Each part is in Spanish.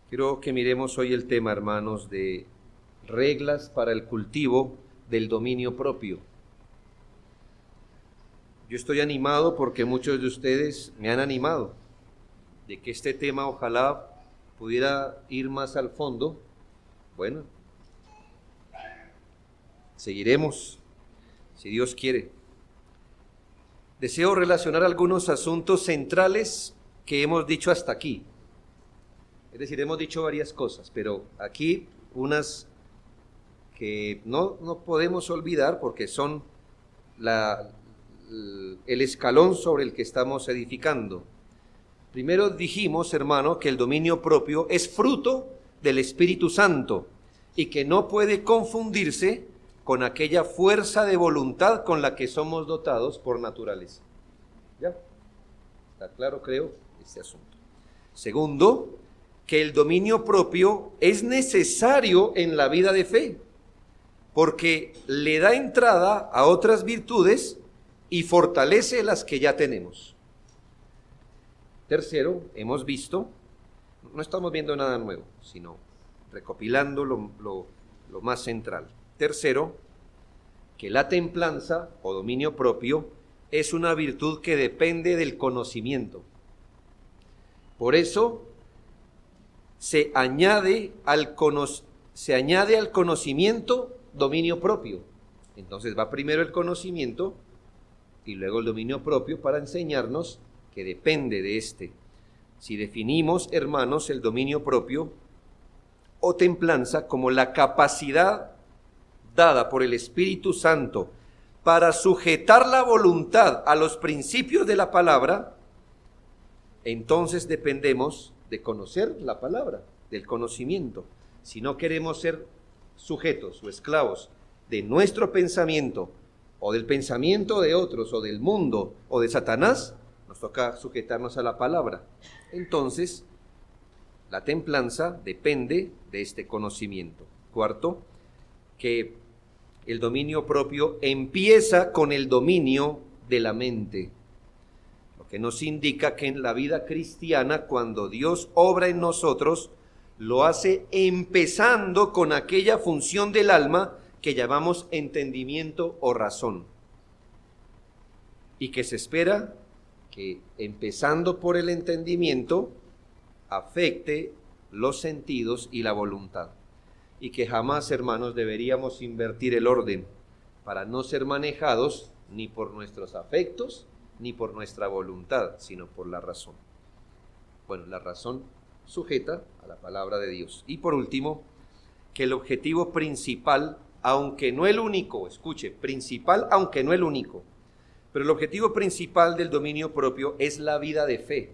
Quiero que miremos hoy el tema, hermanos, de reglas para el cultivo del dominio propio. Yo estoy animado porque muchos de ustedes me han animado de que este tema ojalá pudiera ir más al fondo. Bueno, seguiremos, si Dios quiere. Deseo relacionar algunos asuntos centrales que hemos dicho hasta aquí. Es decir, hemos dicho varias cosas, pero aquí unas que no podemos olvidar porque son el escalón sobre el que estamos edificando. Primero dijimos, hermano, que el dominio propio es fruto del Espíritu Santo y que no puede confundirse con aquella fuerza de voluntad con la que somos dotados por naturaleza. ¿Ya? ¿Está claro, creo, este asunto? Segundo, que el dominio propio es necesario en la vida de fe, porque le da entrada a otras virtudes y fortalece las que ya tenemos. Tercero, hemos visto, no estamos viendo nada nuevo, sino recopilando lo más central. Tercero, que la templanza o dominio propio es una virtud que depende del conocimiento. Por eso se añade al conocimiento dominio propio. Entonces va primero el conocimiento y luego el dominio propio para enseñarnos que depende de este. Si definimos, hermanos, el dominio propio o templanza como la capacidad dada por el Espíritu Santo para sujetar la voluntad a los principios de la palabra, entonces dependemos de conocer la palabra, del conocimiento. Si no queremos ser sujetos o esclavos de nuestro pensamiento o del pensamiento de otros o del mundo o de Satanás, nos toca sujetarnos a la palabra. Entonces, la templanza depende de este conocimiento. Cuarto, que el dominio propio empieza con el dominio de la mente, lo que nos indica que en la vida cristiana, cuando Dios obra en nosotros, lo hace empezando con aquella función del alma que llamamos entendimiento o razón, y que se espera que empezando por el entendimiento afecte los sentidos y la voluntad, y que jamás, hermanos, deberíamos invertir el orden para no ser manejados ni por nuestros afectos ni por nuestra voluntad, sino por la razón. Bueno, la razón sujeta a la palabra de Dios. Y por último, que el objetivo principal, aunque no el único, escuche, principal aunque no el único, pero el objetivo principal del dominio propio es la vida de fe,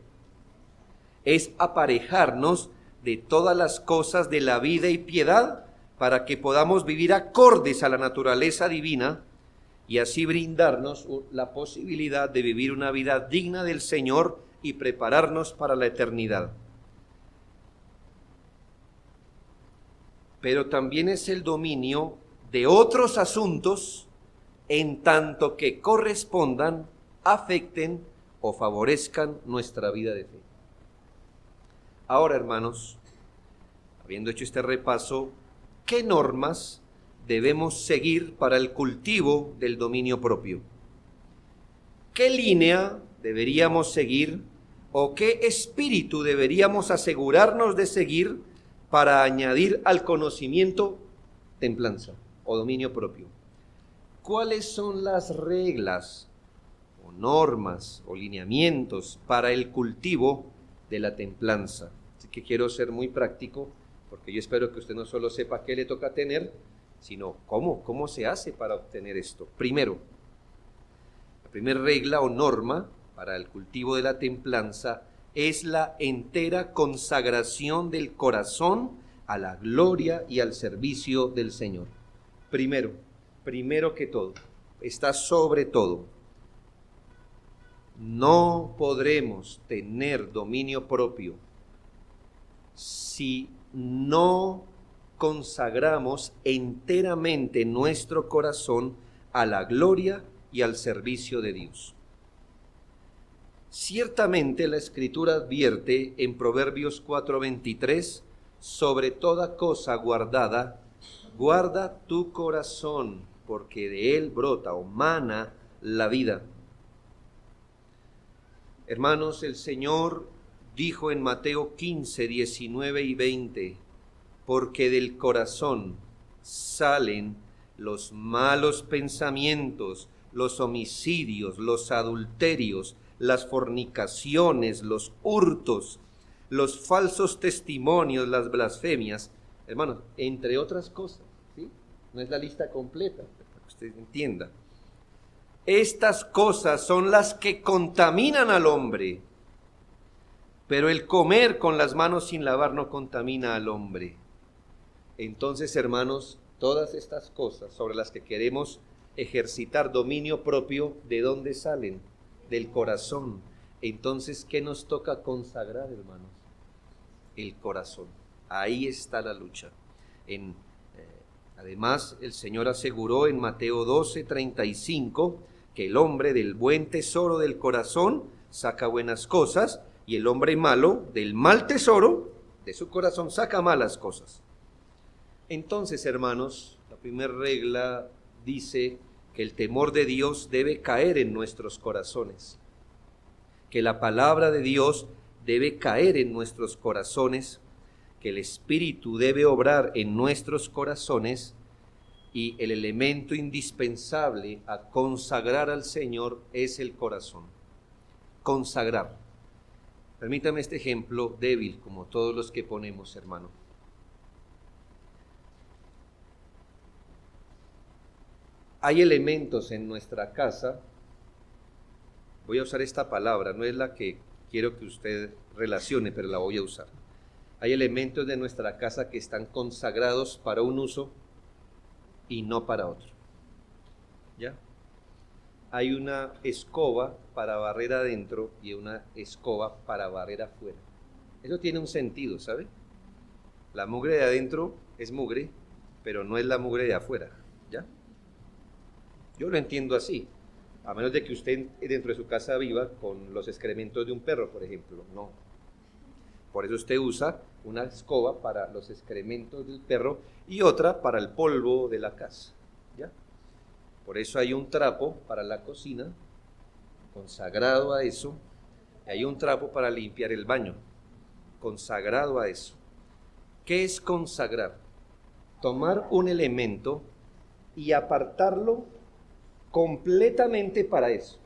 es aparejarnos de todas las cosas de la vida y piedad para que podamos vivir acordes a la naturaleza divina y así brindarnos la posibilidad de vivir una vida digna del Señor y prepararnos para la eternidad. Pero también es el dominio de otros asuntos en tanto que correspondan, afecten o favorezcan nuestra vida de fe. Ahora, hermanos, habiendo hecho este repaso, ¿qué normas debemos seguir para el cultivo del dominio propio? ¿Qué línea deberíamos seguir o qué espíritu deberíamos asegurarnos de seguir para añadir al conocimiento templanza o dominio propio? ¿Cuáles son las reglas o normas o lineamientos para el cultivo de la templanza? Así que quiero ser muy práctico, porque yo espero que usted no solo sepa qué le toca tener, sino cómo se hace para obtener esto. Primero, la primera regla o norma para el cultivo de la templanza es la entera consagración del corazón a la gloria y al servicio del Señor. Primero que todo, está sobre todo. No podremos tener dominio propio si no consagramos enteramente nuestro corazón a la gloria y al servicio de Dios. Ciertamente la Escritura advierte en Proverbios 4:23 sobre toda cosa guardada, guarda tu corazón, porque de él brota o mana la vida. Hermanos, el Señor dijo en Mateo 15, 19 y 20, porque del corazón salen los malos pensamientos, los homicidios, los adulterios, las fornicaciones, los hurtos, los falsos testimonios, las blasfemias, hermanos, entre otras cosas, ¿sí? No es la lista completa, para que usted entienda. Estas cosas son las que contaminan al hombre, pero el comer con las manos sin lavar no contamina al hombre. Entonces, hermanos, todas estas cosas sobre las que queremos ejercitar dominio propio, ¿de dónde salen? Del corazón. Entonces, ¿qué nos toca consagrar, hermanos? El corazón. Ahí está la lucha. Además, el Señor aseguró en Mateo 12:35 que el hombre del buen tesoro del corazón saca buenas cosas, y el hombre malo del mal tesoro de su corazón saca malas cosas. Entonces, hermanos, la primera regla dice que el temor de Dios debe caer en nuestros corazones, que la palabra de Dios debe caer en nuestros corazones, que el Espíritu debe obrar en nuestros corazones, y el elemento indispensable a consagrar al Señor es el corazón. Consagrar. Permítame este ejemplo débil, como todos los que ponemos, hermano. Hay elementos en nuestra casa, voy a usar esta palabra, no es la que quiero que usted relacione, pero la voy a usar. Hay elementos de nuestra casa que están consagrados para un uso y no para otro. ¿Ya? Hay una escoba para barrer adentro y una escoba para barrer afuera. Eso tiene un sentido, ¿sabe? La mugre de adentro es mugre, pero no es la mugre de afuera, ¿ya? Yo lo entiendo así, a menos de que usted dentro de su casa viva con los excrementos de un perro, por ejemplo, no. Por eso usted usa una escoba para los excrementos del perro y otra para el polvo de la casa, ¿ya? Por eso hay un trapo para la cocina, consagrado a eso, y hay un trapo para limpiar el baño, consagrado a eso. ¿Qué es consagrar? Tomar un elemento y apartarlo completamente para eso.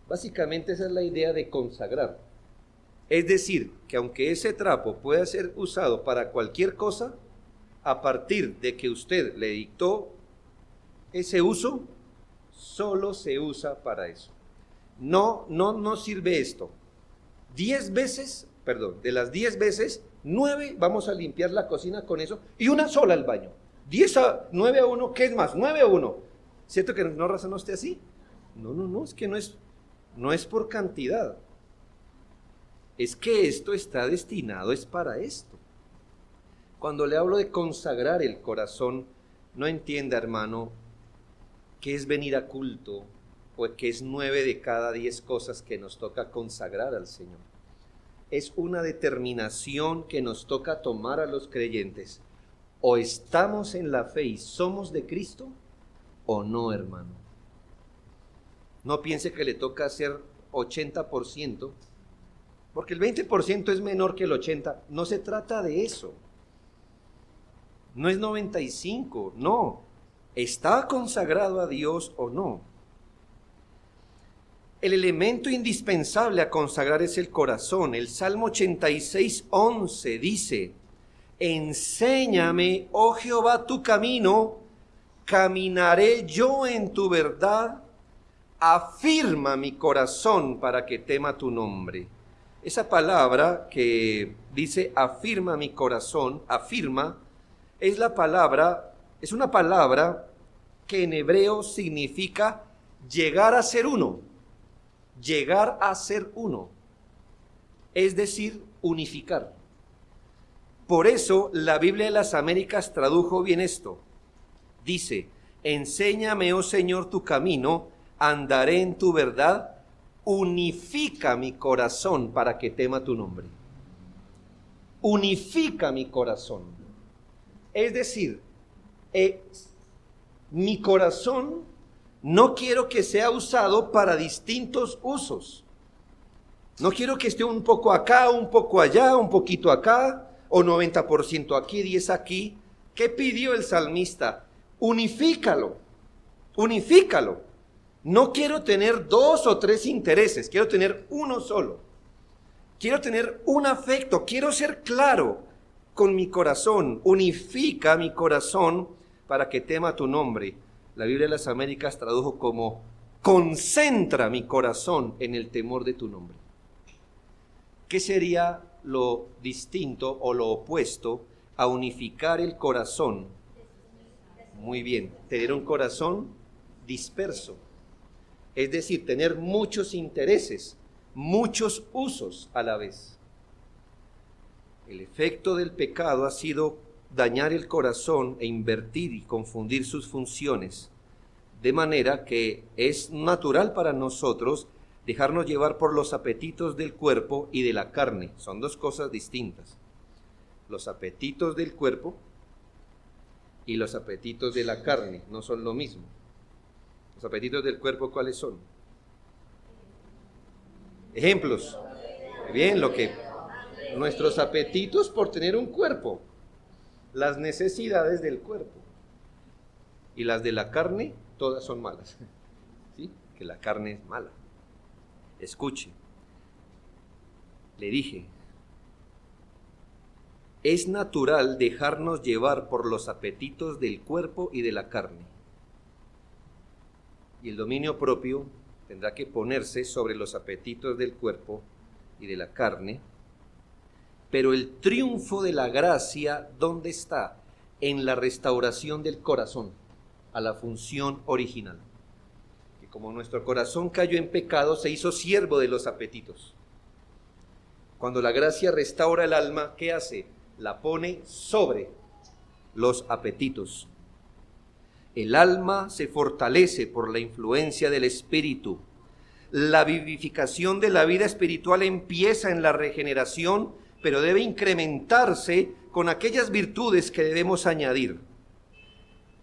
Básicamente esa es la idea de consagrar. Es decir, que aunque ese trapo pueda ser usado para cualquier cosa, a partir de que usted le dictó ese uso, solo se usa para eso. No sirve esto. 10 veces, perdón, de las 10 veces, 9 vamos a limpiar la cocina con eso y una sola el baño. 9 a 1, ¿qué es más? 9 a 1. ¿Cierto que no razona usted así? No, es que no es por cantidad. Es que esto está destinado, es para esto. Cuando le hablo de consagrar el corazón, no entienda, hermano, que es venir a culto o que es 9 de cada 10 cosas que nos toca consagrar al Señor. Es una determinación que nos toca tomar a los creyentes. O estamos en la fe y somos de Cristo, o no, hermano. No piense que le toca hacer 80%, porque el 20% es menor que el 80%. No se trata de eso. No es 95%, no. ¿Está consagrado a Dios o no? El elemento indispensable a consagrar es el corazón. El Salmo 86:11 dice: enséñame, oh Jehová, tu camino, caminaré yo en tu verdad, afirma mi corazón para que tema tu nombre. Esa palabra que dice afirma mi corazón, afirma, es una palabra que en hebreo significa llegar a ser uno, es decir, unificar. Por eso la Biblia de las Américas tradujo bien esto. Dice: enséñame, oh Señor, tu camino, andaré en tu verdad, unifica mi corazón para que tema tu nombre. unifica mi corazón. Es decir, mi corazón no quiero que sea usado para distintos usos. No quiero que esté un poco acá, un poco allá, un poquito acá, o 90% aquí, 10 aquí. ¿Qué pidió el salmista? Unifícalo, unifícalo. No quiero tener 2 o 3 intereses, quiero tener uno solo. Quiero tener un afecto, quiero ser claro con mi corazón. Unifica mi corazón para que tema tu nombre. La Biblia de las Américas tradujo como concentra mi corazón en el temor de tu nombre. ¿Qué sería lo distinto o lo opuesto a unificar el corazón? Muy bien, tener un corazón disperso. Es decir, tener muchos intereses, muchos usos a la vez. El efecto del pecado ha sido dañar el corazón e invertir y confundir sus funciones, de manera que es natural para nosotros dejarnos llevar por los apetitos del cuerpo y de la carne. Son dos cosas distintas. Los apetitos del cuerpo y los apetitos de la carne no son lo mismo. Los apetitos del cuerpo, ¿cuáles son? Ejemplos. Bien, nuestros apetitos por tener un cuerpo, las necesidades del cuerpo. Y las de la carne, todas son malas. ¿Sí? Que la carne es mala. Escuche, le dije, es natural dejarnos llevar por los apetitos del cuerpo y de la carne. Y el dominio propio tendrá que ponerse sobre los apetitos del cuerpo y de la carne. Pero el triunfo de la gracia, ¿dónde está? En la restauración del corazón a la función original. Que como nuestro corazón cayó en pecado, se hizo siervo de los apetitos. Cuando la gracia restaura el alma, ¿qué hace? La pone sobre los apetitos. El alma se fortalece por la influencia del Espíritu. La vivificación de la vida espiritual empieza en la regeneración, pero debe incrementarse con aquellas virtudes que debemos añadir.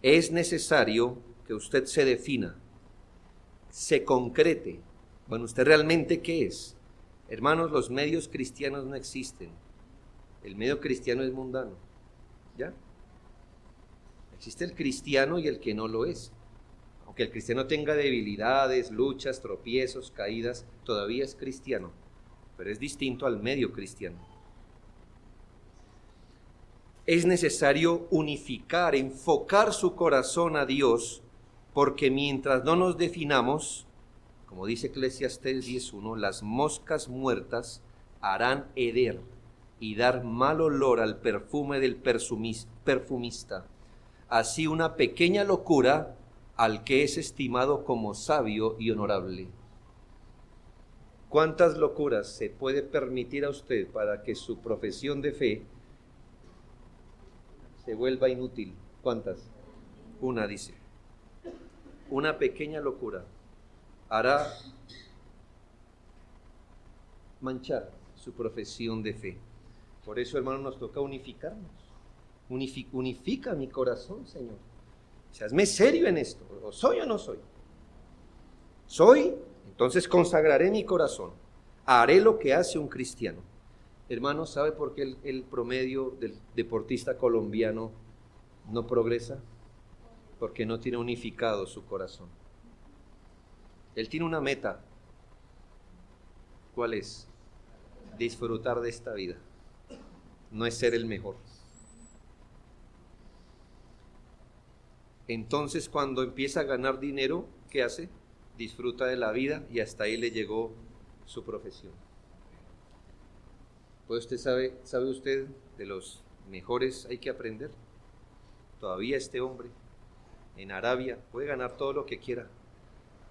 Es necesario que usted se defina, se concrete. Bueno, ¿usted realmente qué es? Hermanos, los medios cristianos no existen. El medio cristiano es mundano. ¿Ya? Existe el cristiano y el que no lo es. Aunque el cristiano tenga debilidades, luchas, tropiezos, caídas, todavía es cristiano, pero es distinto al medio cristiano. Es necesario unificar, enfocar su corazón a Dios, porque mientras no nos definamos, como dice Eclesiastés 10:1, las moscas muertas harán heder y dar mal olor al perfume del perfumista. Así una pequeña locura al que es estimado como sabio y honorable. ¿Cuántas locuras se puede permitir a usted para que su profesión de fe se vuelva inútil? ¿Cuántas? Una, dice. Una pequeña locura hará manchar su profesión de fe. Por eso, hermano, nos toca unificarnos. Unifica mi corazón, Señor. O sea, hazme serio en esto. ¿O soy o no soy? Soy, entonces consagraré mi corazón. Haré lo que hace un cristiano. Hermano, ¿sabe por qué el promedio del deportista colombiano no progresa? Porque no tiene unificado su corazón. Él tiene una meta. ¿Cuál es? Disfrutar de esta vida. No es ser el mejor. Entonces, cuando empieza a ganar dinero, ¿qué hace? Disfruta de la vida y hasta ahí le llegó su profesión. Pues sabe usted, de los mejores hay que aprender. Todavía este hombre en Arabia puede ganar todo lo que quiera,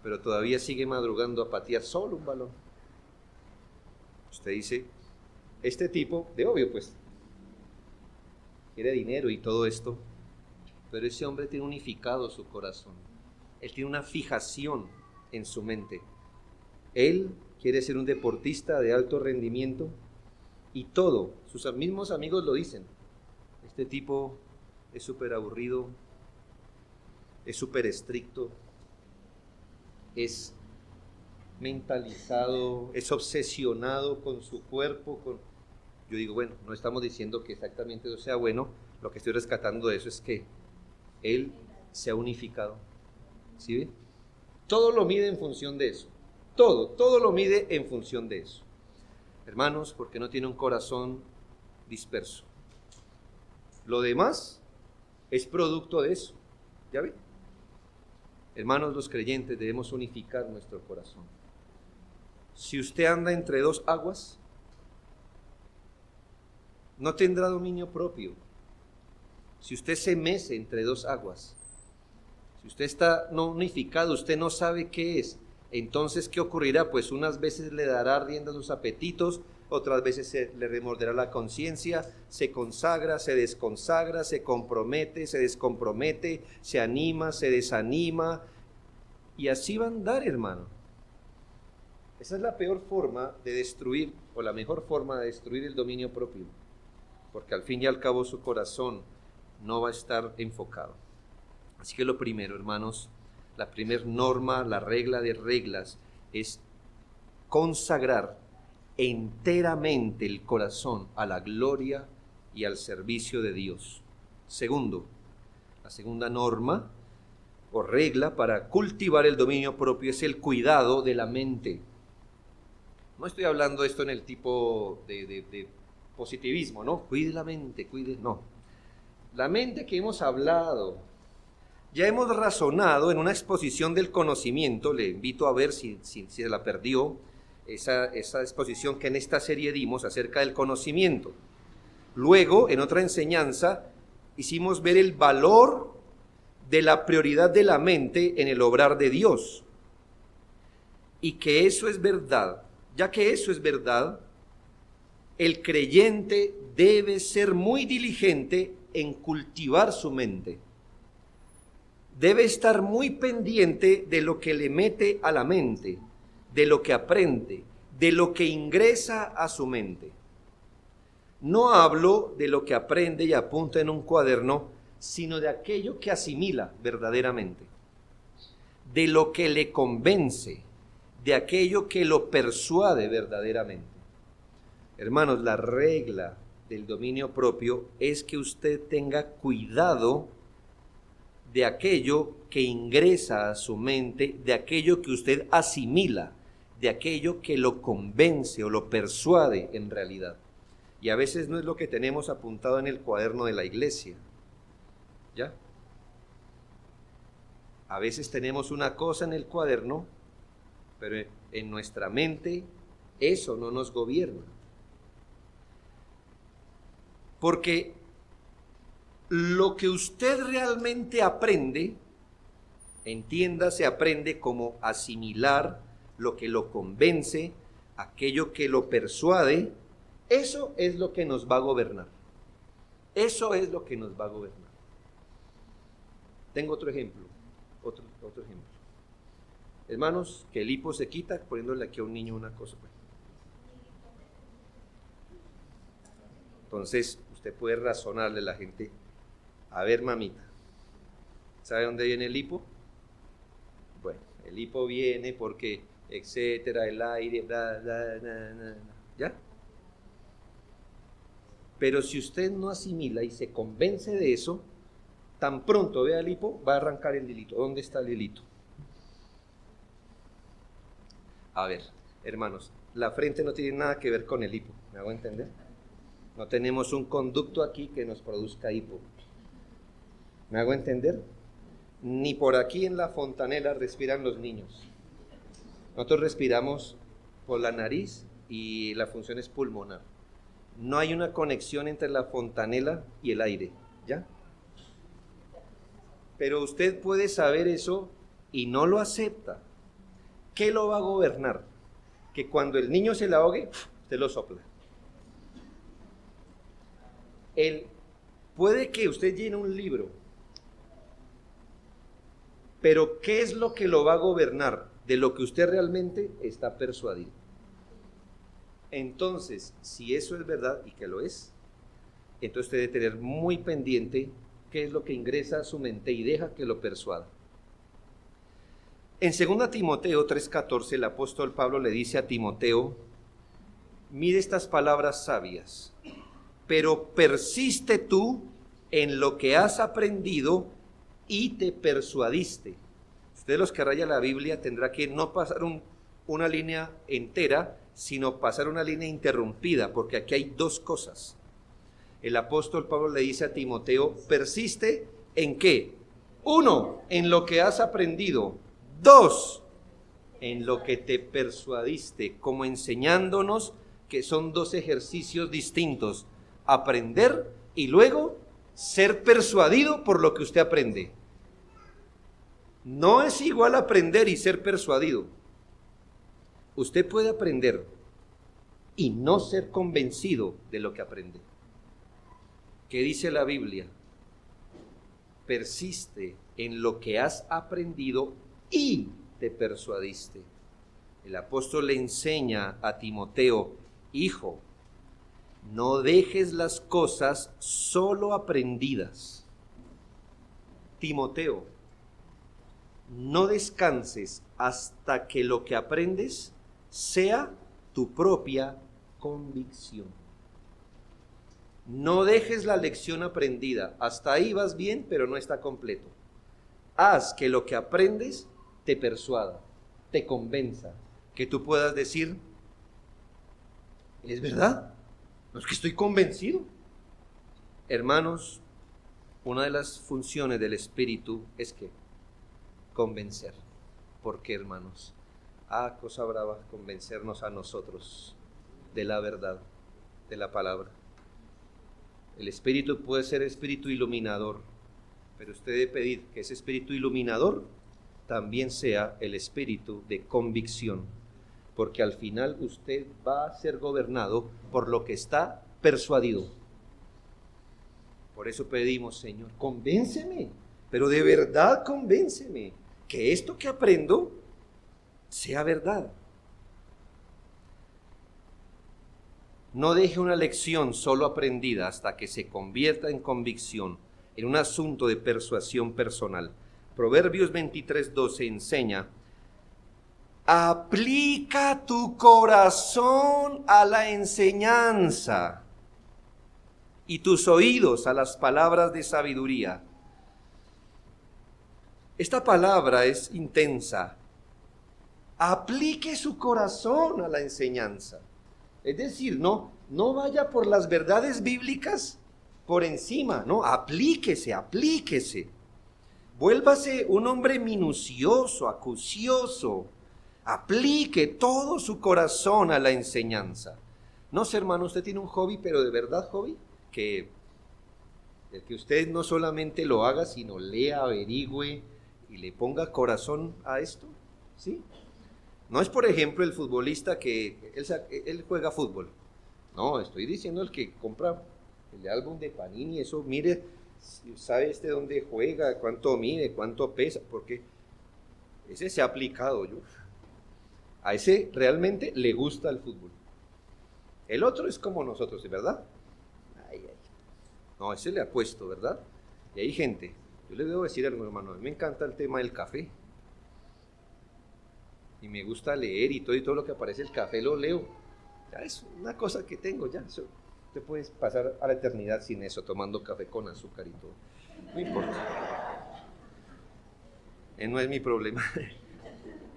pero todavía sigue madrugando a patear solo un balón. Usted dice, este tipo, de obvio pues, quiere dinero y todo esto, pero ese hombre tiene unificado su corazón. Él tiene una fijación en su mente. Él quiere ser un deportista de alto rendimiento Y todo, sus mismos amigos lo dicen. Este tipo es súper aburrido, es súper estricto, es mentalizado, es obsesionado con su cuerpo. Yo digo, bueno, no estamos diciendo que exactamente eso sea bueno, lo que estoy rescatando de eso es que él se ha unificado. ¿Sí ve? Todo lo mide en función de eso. Todo lo mide en función de eso. Hermanos, porque no tiene un corazón disperso. Lo demás es producto de eso. ¿Ya ve? Hermanos, los creyentes debemos unificar nuestro corazón. Si usted anda entre dos aguas, no tendrá dominio propio. Si usted se mece entre dos aguas, si usted está no unificado, usted no sabe qué es, entonces ¿qué ocurrirá? Pues unas veces le dará rienda a sus apetitos, otras veces le remorderá la conciencia, se consagra, se desconsagra, se compromete, se descompromete, se anima, se desanima, y así va a andar, hermano. Esa es la peor forma de destruir, o la mejor forma de destruir el dominio propio, porque al fin y al cabo su corazón no va a estar enfocado. Así que lo primero, hermanos, la primera norma, la regla de reglas, es consagrar enteramente el corazón a la gloria y al servicio de Dios. Segundo, la segunda norma o regla para cultivar el dominio propio es el cuidado de la mente. No estoy hablando esto en el tipo de positivismo, ¿no? Cuide la mente, no. La mente que hemos hablado, ya hemos razonado en una exposición del conocimiento, le invito a ver si se la perdió, esa exposición que en esta serie dimos acerca del conocimiento. Luego, en otra enseñanza, hicimos ver el valor de la prioridad de la mente en el obrar de Dios. Y que eso es verdad. Ya que eso es verdad, el creyente debe ser muy diligente en cultivar su mente. Debe estar muy pendiente de lo que le mete a la mente, de lo que aprende, de lo que ingresa a su mente. No hablo de lo que aprende y apunta en un cuaderno, sino de aquello que asimila verdaderamente, de lo que le convence, de aquello que lo persuade verdaderamente. Hermanos, la regla del dominio propio es que usted tenga cuidado de aquello que ingresa a su mente, de aquello que usted asimila, de aquello que lo convence o lo persuade en realidad. Y a veces no es lo que tenemos apuntado en el cuaderno de la iglesia, ¿ya? A veces tenemos una cosa en el cuaderno, pero en nuestra mente eso no nos gobierna. Porque lo que usted realmente aprende, entiéndase, aprende como asimilar lo que lo convence, aquello que lo persuade, eso es lo que nos va a gobernar. Eso es lo que nos va a gobernar. Tengo otro ejemplo, otro ejemplo. Hermanos, que el hipo se quita poniéndole aquí a un niño una cosa. Entonces, usted puede razonarle a la gente, a ver, mamita, ¿sabe dónde viene el hipo? Bueno, el hipo viene porque, etcétera, el aire, bla, bla, bla, bla, ¿ya? Pero si usted no asimila y se convence de eso, tan pronto vea el hipo, va a arrancar el hilito. ¿Dónde está el hilito? A ver, hermanos, la frente no tiene nada que ver con el hipo, ¿me hago entender? No tenemos un conducto aquí que nos produzca hipo. ¿Me hago entender? Ni por aquí en la fontanela respiran los niños. Nosotros respiramos por la nariz y la función es pulmonar. No hay una conexión entre la fontanela y el aire, ¿ya? Pero usted puede saber eso y no lo acepta. ¿Qué lo va a gobernar? Que cuando el niño se le ahogue, usted lo sopla. Puede que usted llene un libro, pero ¿qué es lo que lo va a gobernar? De lo que usted realmente está persuadido. Entonces, si eso es verdad, y que lo es, entonces usted debe tener muy pendiente qué es lo que ingresa a su mente y deja que lo persuada. En 2 Timoteo 3:14, el apóstol Pablo le dice a Timoteo: mire estas palabras sabias, pero persiste tú en lo que has aprendido y te persuadiste. Usted, los que raya la Biblia, tendrá que no pasar una línea entera, sino pasar una línea interrumpida, porque aquí hay dos cosas. El apóstol Pablo le dice a Timoteo: persiste ¿en qué? 1, en lo que has aprendido. 2, en lo que te persuadiste, como enseñándonos que son dos ejercicios distintos: aprender y luego ser persuadido por lo que usted aprende. No es igual aprender y ser persuadido. Usted puede aprender y no ser convencido de lo que aprende. ¿Qué dice la Biblia? Persiste en lo que has aprendido y te persuadiste. El apóstol le enseña a Timoteo: hijo, no dejes las cosas solo aprendidas. Timoteo, no descanses hasta que lo que aprendes sea tu propia convicción. No dejes la lección aprendida. Hasta ahí vas bien, pero no está completo. Haz que lo que aprendes te persuada, te convenza, que tú puedas decir: ¿es verdad? No es que estoy convencido. Hermanos, una de las funciones del Espíritu es que convencer. ¿Por qué, hermanos? Cosa brava, convencernos a nosotros de la verdad, de la palabra. El Espíritu puede ser espíritu iluminador, pero usted debe pedir que ese espíritu iluminador también sea el espíritu de convicción, porque al final usted va a ser gobernado por lo que está persuadido. Por eso pedimos: Señor, convénceme, pero de verdad convénceme, que esto que aprendo sea verdad. No deje una lección solo aprendida hasta que se convierta en convicción, en un asunto de persuasión personal. Proverbios 23:12 enseña: aplica tu corazón a la enseñanza y tus oídos a las palabras de sabiduría. Esta palabra es intensa. Aplique su corazón a la enseñanza. Es decir, no vaya por las verdades bíblicas por encima, no, aplíquese. Vuélvase un hombre minucioso, acucioso. Aplique todo su corazón a la enseñanza. No sé, hermano, usted tiene un hobby, pero de verdad hobby, que usted no solamente lo haga, sino lea, averigüe y le ponga corazón a esto, ¿sí? No es, por ejemplo, el futbolista que él juega fútbol. No, estoy diciendo el que compra el álbum de Panini, eso, mire, sabe dónde juega, cuánto mide, cuánto pesa, porque ese se ha aplicado yo. A ese realmente le gusta el fútbol. El otro es como nosotros, ¿verdad? No, ese le ha puesto, ¿verdad? Y hay gente, yo le debo decir algo, hermano, a mí me encanta el tema del café. Y me gusta leer y todo lo que aparece el café lo leo. Ya es una cosa que tengo, ya. Eso, te puedes pasar a la eternidad sin eso, tomando café con azúcar y todo. No importa. No es mi problema,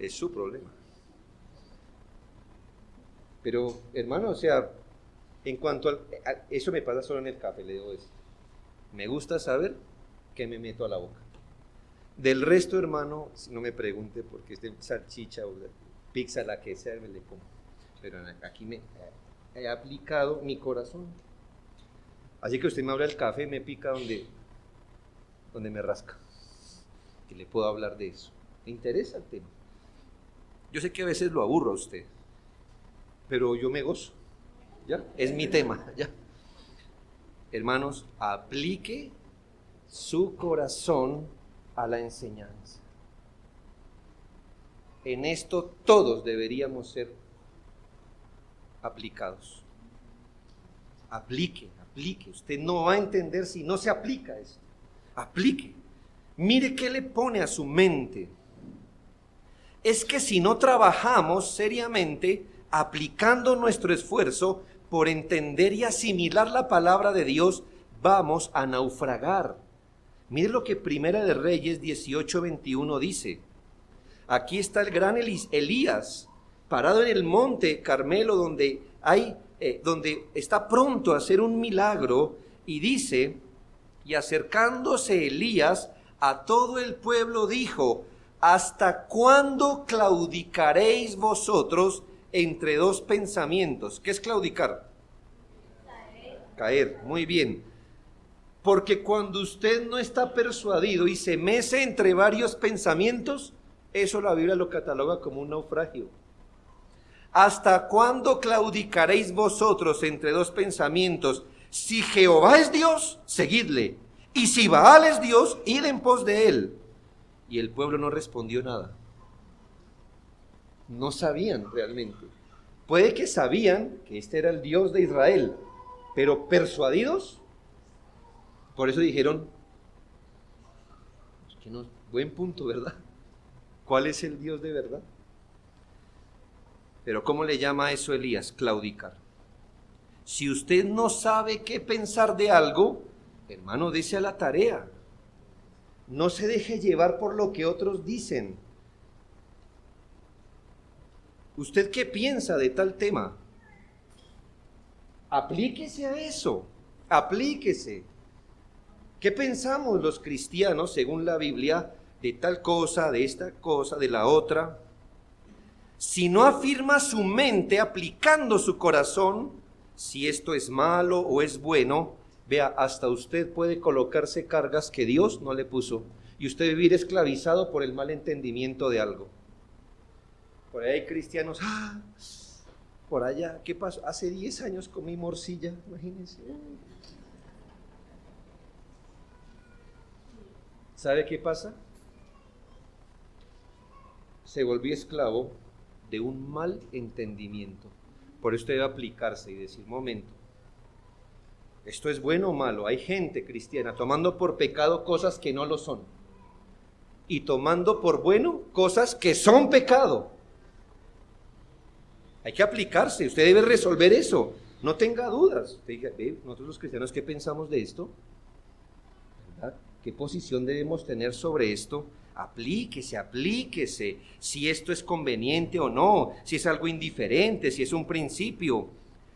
es su problema. Pero, hermano, o sea, en cuanto a eso me pasa solo en el café, le digo eso. Me gusta saber qué me meto a la boca. Del resto, hermano, no me pregunte porque es de salchicha o de pizza, la que sea, me le como. Pero aquí me he aplicado mi corazón. Así que usted me habla del café, me pica donde me rasca. Y le puedo hablar de eso. Me interesa el tema. Yo sé que a veces lo aburro a usted, pero yo me gozo. ¿Ya? Es mi tema. ¿Ya? Hermanos, aplique su corazón a la enseñanza. En esto todos deberíamos ser aplicados. Aplique. Usted no va a entender si no se aplica esto. Aplique. Mire qué le pone a su mente. Es que si no trabajamos seriamente, aplicando nuestro esfuerzo por entender y asimilar la palabra de Dios, vamos a naufragar. Mire lo que Primera de Reyes 18:21 dice. Aquí está el gran Elías, parado en el monte Carmelo, donde está pronto a hacer un milagro, y dice: y acercándose Elías a todo el pueblo dijo: ¿hasta cuándo claudicaréis vosotros entre dos pensamientos? ¿Qué es claudicar? Caer, muy bien. Porque cuando usted no está persuadido y se mece entre varios pensamientos, eso la Biblia lo cataloga como un naufragio. ¿Hasta cuándo claudicaréis vosotros entre dos pensamientos? Si Jehová es Dios, seguidle, y si Baal es Dios, id en pos de él. Y el pueblo no respondió nada. No sabían realmente. Puede que sabían que este era el Dios de Israel, pero persuadidos. Por eso dijeron, que no, buen punto, ¿verdad? ¿Cuál es el Dios de verdad? Pero ¿cómo le llama a eso Elías? Claudicar. Si usted no sabe qué pensar de algo, hermano, dése a la tarea. No se deje llevar por lo que otros dicen. ¿Usted qué piensa de tal tema? Aplíquese a eso. Aplíquese. ¿Qué pensamos los cristianos, según la Biblia, de tal cosa, de esta cosa, de la otra? Si no afirma su mente aplicando su corazón, si esto es malo o es bueno, vea, hasta usted puede colocarse cargas que Dios no le puso y usted vivir esclavizado por el mal entendimiento de algo. Por ahí hay cristianos, por allá, ¿qué pasó? Hace 10 años comí morcilla, imagínense. ¿Sabe qué pasa? Se volvió esclavo de un mal entendimiento. Por eso debe aplicarse y decir, momento, ¿esto es bueno o malo? Hay gente cristiana tomando por pecado cosas que no lo son, y tomando por bueno cosas que son pecado. Hay que aplicarse, usted debe resolver eso, no tenga dudas. Usted diga, nosotros los cristianos, ¿qué pensamos de esto? ¿Verdad? ¿Qué posición debemos tener sobre esto? Aplíquese, si esto es conveniente o no, si es algo indiferente, si es un principio.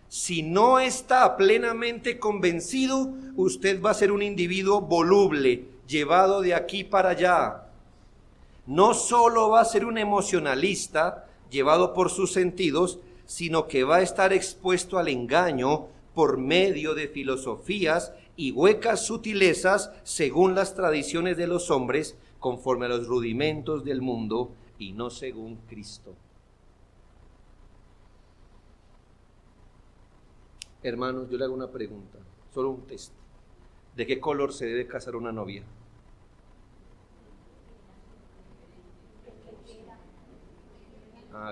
Si no está plenamente convencido, usted va a ser un individuo voluble, llevado de aquí para allá. No solo va a ser un emocionalista, llevado por sus sentidos, sino que va a estar expuesto al engaño por medio de filosofías y huecas sutilezas según las tradiciones de los hombres, conforme a los rudimentos del mundo y no según Cristo. Hermanos, yo le hago una pregunta, solo un test. ¿De qué color se debe casar una novia?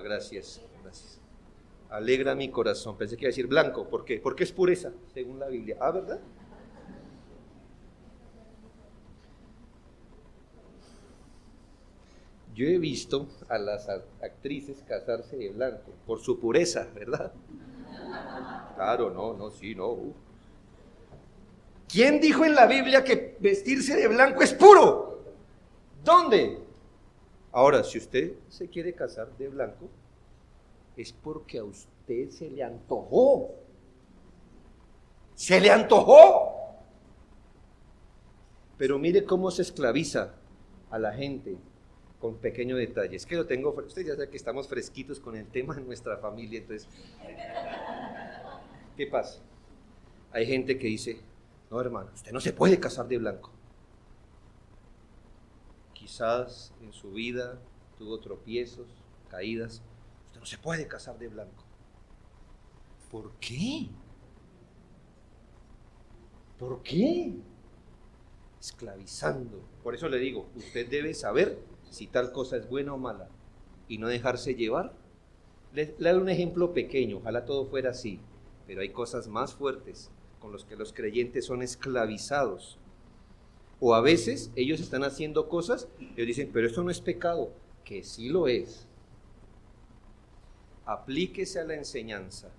Gracias. Alegra mi corazón. Pensé que iba a decir blanco. ¿Por qué? Porque es pureza, según la Biblia. ¿Verdad? Yo he visto a las actrices casarse de blanco por su pureza, ¿verdad? Claro, no. ¿Quién dijo en la Biblia que vestirse de blanco es puro? ¿Dónde? Ahora, si usted se quiere casar de blanco, es porque a usted se le antojó. ¡Se le antojó! Pero mire cómo se esclaviza a la gente con pequeños detalles. Que lo tengo, usted ya sabe que estamos fresquitos con el tema en nuestra familia, entonces, ¿qué pasa? Hay gente que dice, no hermano, usted no se puede casar de blanco. Quizás en su vida tuvo tropiezos, caídas. Usted no se puede casar de blanco. ¿Por qué? ¿Por qué? Esclavizando. Por eso le digo, usted debe saber si tal cosa es buena o mala y no dejarse llevar Le doy un ejemplo pequeño, ojalá todo fuera así, pero hay cosas más fuertes con las que los creyentes son esclavizados. O a veces ellos están haciendo cosas, ellos dicen, pero esto no es pecado, que sí lo es. Aplíquese a la enseñanza.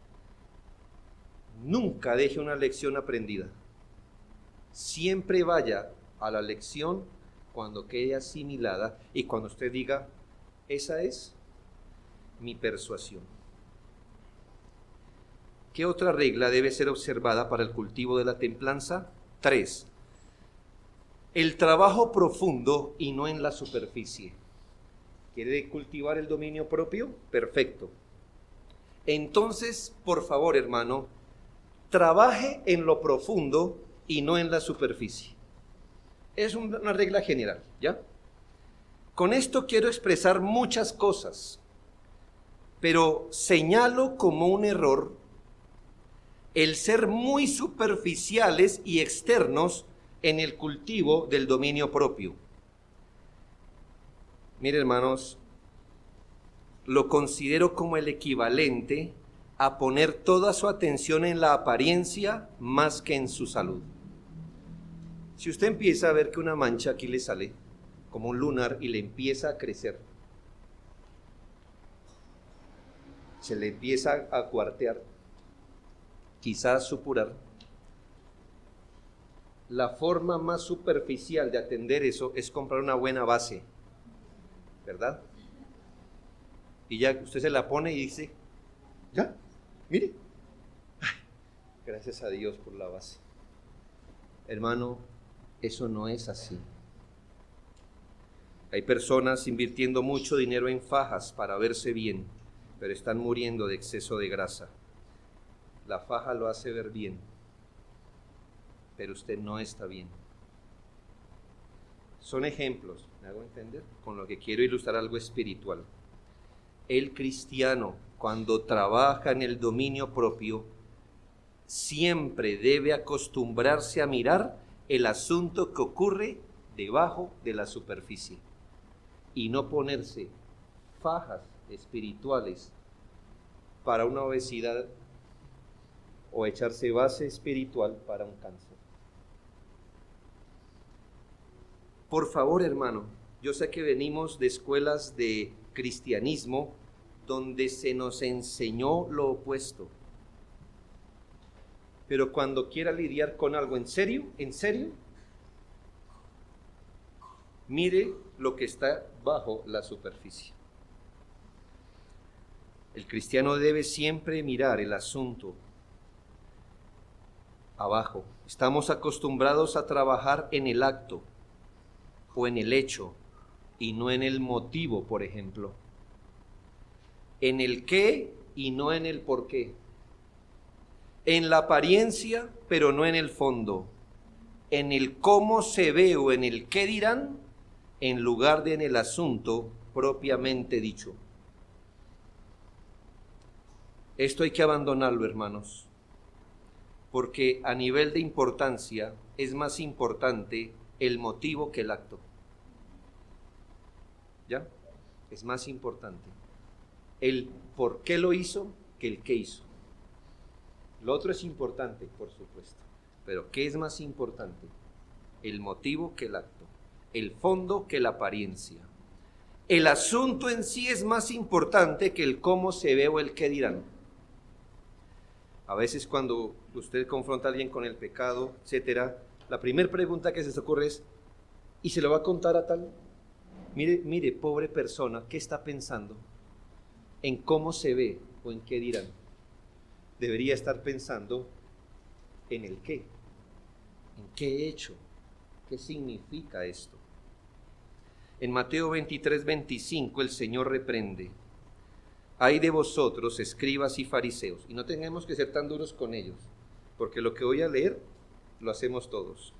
Nunca deje una lección aprendida. Siempre vaya a la lección cuando quede asimilada y cuando usted diga, esa es mi persuasión. ¿Qué otra regla debe ser observada para el cultivo de la templanza? 3. El trabajo profundo y no en la superficie. ¿Quiere cultivar el dominio propio? Perfecto. Entonces, por favor, hermano, trabaje en lo profundo y no en la superficie. Es una regla general, ¿ya? Con esto quiero expresar muchas cosas, pero señalo como un error el ser muy superficiales y externos en el cultivo del dominio propio. Mire, hermanos, lo considero como el equivalente a poner toda su atención en la apariencia más que en su salud. Si usted empieza a ver que una mancha aquí le sale como un lunar y le empieza a crecer, se le empieza a cuartear, quizás supurar, la forma más superficial de atender eso es comprar una buena base, ¿verdad? Y ya usted se la pone y dice, ya, mire, ay, gracias a Dios por la base. Hermano, eso no es así. Hay personas invirtiendo mucho dinero en fajas para verse bien, pero están muriendo de exceso de grasa. La faja lo hace ver bien, pero usted no está bien. Son ejemplos, ¿me hago entender? Con lo que quiero ilustrar algo espiritual. El cristiano, cuando trabaja en el dominio propio, siempre debe acostumbrarse a mirar el asunto que ocurre debajo de la superficie y no ponerse fajas espirituales para una obesidad o echarse base espiritual para un cáncer. Por favor, hermano, yo sé que venimos de escuelas de cristianismo donde se nos enseñó lo opuesto. Pero cuando quiera lidiar con algo en serio, mire lo que está bajo la superficie. El cristiano debe siempre mirar el asunto abajo. Estamos acostumbrados a trabajar en el acto o en el hecho y no en el motivo, por ejemplo. En el qué y no en el por qué. En la apariencia, pero no en el fondo. En el cómo se ve o en el qué dirán, en lugar de en el asunto propiamente dicho. Esto hay que abandonarlo, hermanos, porque a nivel de importancia es más importante el motivo que el acto. ¿Ya? Es más importante el por qué lo hizo que el qué hizo. Lo otro es importante, por supuesto, pero ¿qué es más importante? El motivo que el acto, el fondo que la apariencia. El asunto en sí es más importante que el cómo se ve o el qué dirán. A veces cuando usted confronta a alguien con el pecado, etcétera, la primera pregunta que se les ocurre es, ¿y se lo va a contar a tal? Mire, pobre persona, ¿qué está pensando? ¿En cómo se ve o en qué dirán? Debería estar pensando en el qué. ¿En qué he hecho? ¿Qué significa esto? En Mateo 23:25 el Señor reprende: ay de vosotros, escribas y fariseos. Y no tenemos que ser tan duros con ellos, porque lo que voy a leer lo hacemos todos.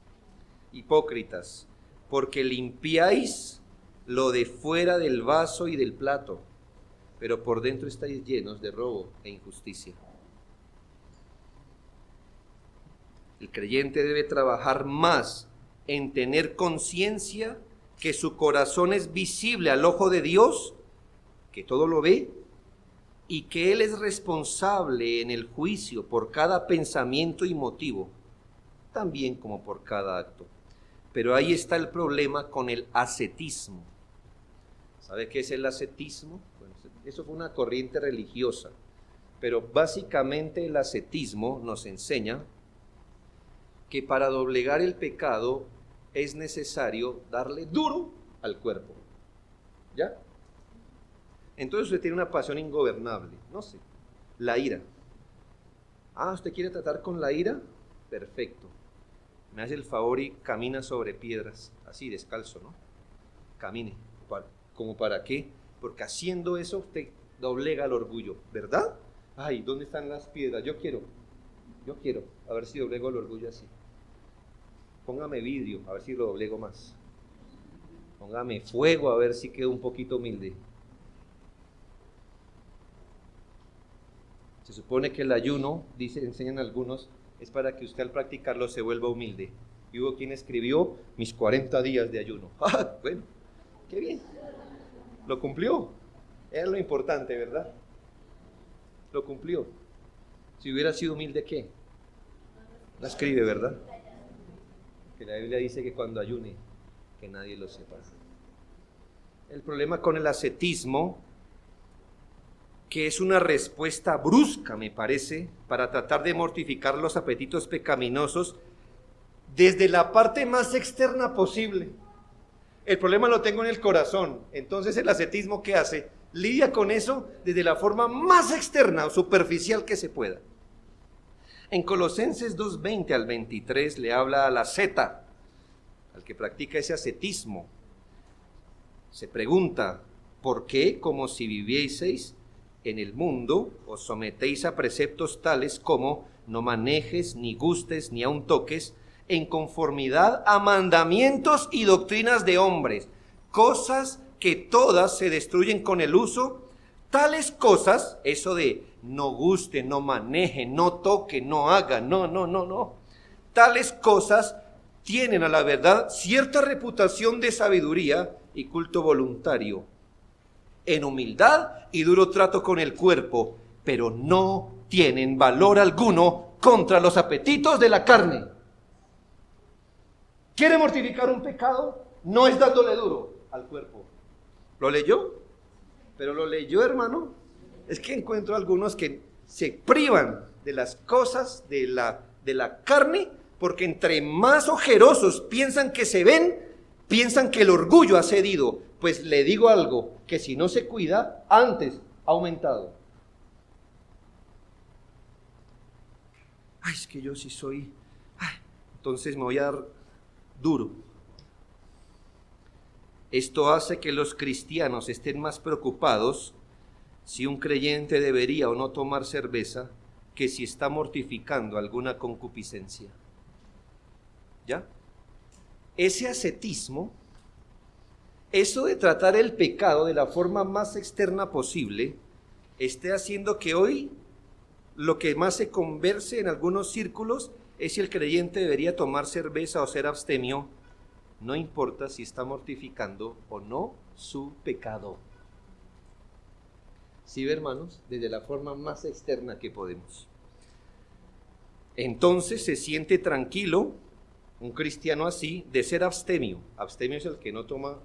Hipócritas, porque limpiáis lo de fuera del vaso y del plato, pero por dentro estáis llenos de robo e injusticia. El creyente debe trabajar más en tener conciencia que su corazón es visible al ojo de Dios, que todo lo ve, y que Él es responsable en el juicio por cada pensamiento y motivo, también como por cada acto. Pero ahí está el problema con el ascetismo. ¿Sabe qué es el ascetismo? Bueno, eso fue una corriente religiosa, pero básicamente el ascetismo nos enseña que para doblegar el pecado es necesario darle duro al cuerpo. ¿Ya? Entonces usted tiene una pasión ingobernable, no sé, la ira. Ah, ¿usted quiere tratar con la ira? Perfecto. Me hace el favor y camina sobre piedras, así descalzo, ¿no? Camine. ¿Cómo para qué? Porque haciendo eso usted doblega el orgullo, ¿verdad? Ay, ¿dónde están las piedras? Yo quiero, a ver si doblego el orgullo así. Póngame vidrio, a ver si lo doblego más. Póngame fuego, a ver si quedo un poquito humilde. Se supone que el ayuno, enseñan algunos, es para que usted al practicarlo se vuelva humilde. Y hubo quien escribió mis 40 días de ayuno. ¡Ah, bueno! ¡Qué bien! Lo cumplió. Era lo importante, ¿verdad? Lo cumplió. Si hubiera sido humilde, ¿qué? La escribe, ¿verdad? Que la Biblia dice que cuando ayune, que nadie lo sepa. El problema con el ascetismo, que es una respuesta brusca, me parece, para tratar de mortificar los apetitos pecaminosos desde la parte más externa posible. El problema lo tengo en el corazón. Entonces el ascetismo, ¿qué hace? Lidia con eso desde la forma más externa o superficial que se pueda. En Colosenses 2:20 al 23 le habla al asceta, al que practica ese ascetismo. Se pregunta, ¿por qué, como si vivieseis en el mundo, os sometéis a preceptos tales como no manejes, ni gustes, ni aun toques, en conformidad a mandamientos y doctrinas de hombres, cosas que todas se destruyen con el uso? Tales cosas, eso de no guste, no maneje, no toque, no haga, no. Tales cosas tienen a la verdad cierta reputación de sabiduría y culto voluntario, en humildad y duro trato con el cuerpo, pero no tienen valor alguno contra los apetitos de la carne. ¿Quiere mortificar un pecado? No es dándole duro al cuerpo. ¿Lo leyó? Pero lo leyó, hermano. Es que encuentro algunos que se privan de las cosas de la carne, porque entre más ojerosos piensan que se ven, piensan que el orgullo ha cedido. Pues le digo algo, que si no se cuida, antes ha aumentado. Ay, es que yo sí soy... Ay, entonces me voy a dar duro. Esto hace que los cristianos estén más preocupados si un creyente debería o no tomar cerveza que si está mortificando alguna concupiscencia. ¿Ya? Ese ascetismo, eso de tratar el pecado de la forma más externa posible, esté haciendo que hoy lo que más se converse en algunos círculos es si el creyente debería tomar cerveza o ser abstemio, no importa si está mortificando o no su pecado. ¿Sí ve, hermanos? Desde la forma más externa que podemos. Entonces se siente tranquilo un cristiano así de ser abstemio. Abstemio es el que no toma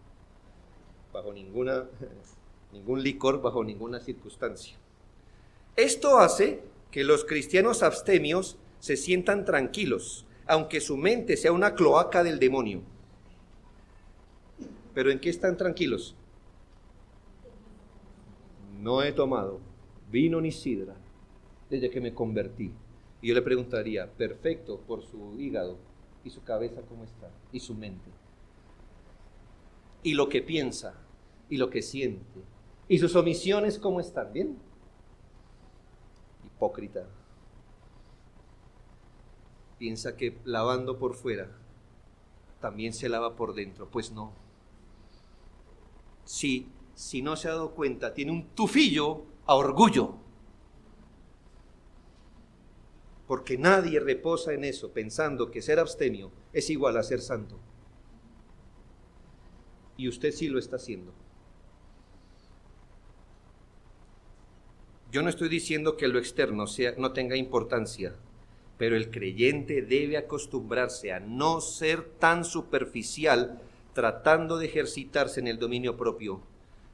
bajo ningún licor, bajo ninguna circunstancia. Esto hace que los cristianos abstemios se sientan tranquilos, aunque su mente sea una cloaca del demonio. ¿Pero en qué están tranquilos? No he tomado vino ni sidra desde que me convertí. Y yo le preguntaría, perfecto, por su hígado, ¿y su cabeza cómo está? ¿Y su mente? ¿Y lo que piensa? ¿Y lo que siente? ¿Y sus omisiones cómo están? ¿Bien? Hipócrita. Piensa que lavando por fuera también se lava por dentro. Pues no. Si no se ha dado cuenta, tiene un tufillo a orgullo. Porque nadie reposa en eso, pensando que ser abstemio es igual a ser santo. Y usted sí lo está haciendo. Yo no estoy diciendo que lo externo no tenga importancia, pero el creyente debe acostumbrarse a no ser tan superficial tratando de ejercitarse en el dominio propio.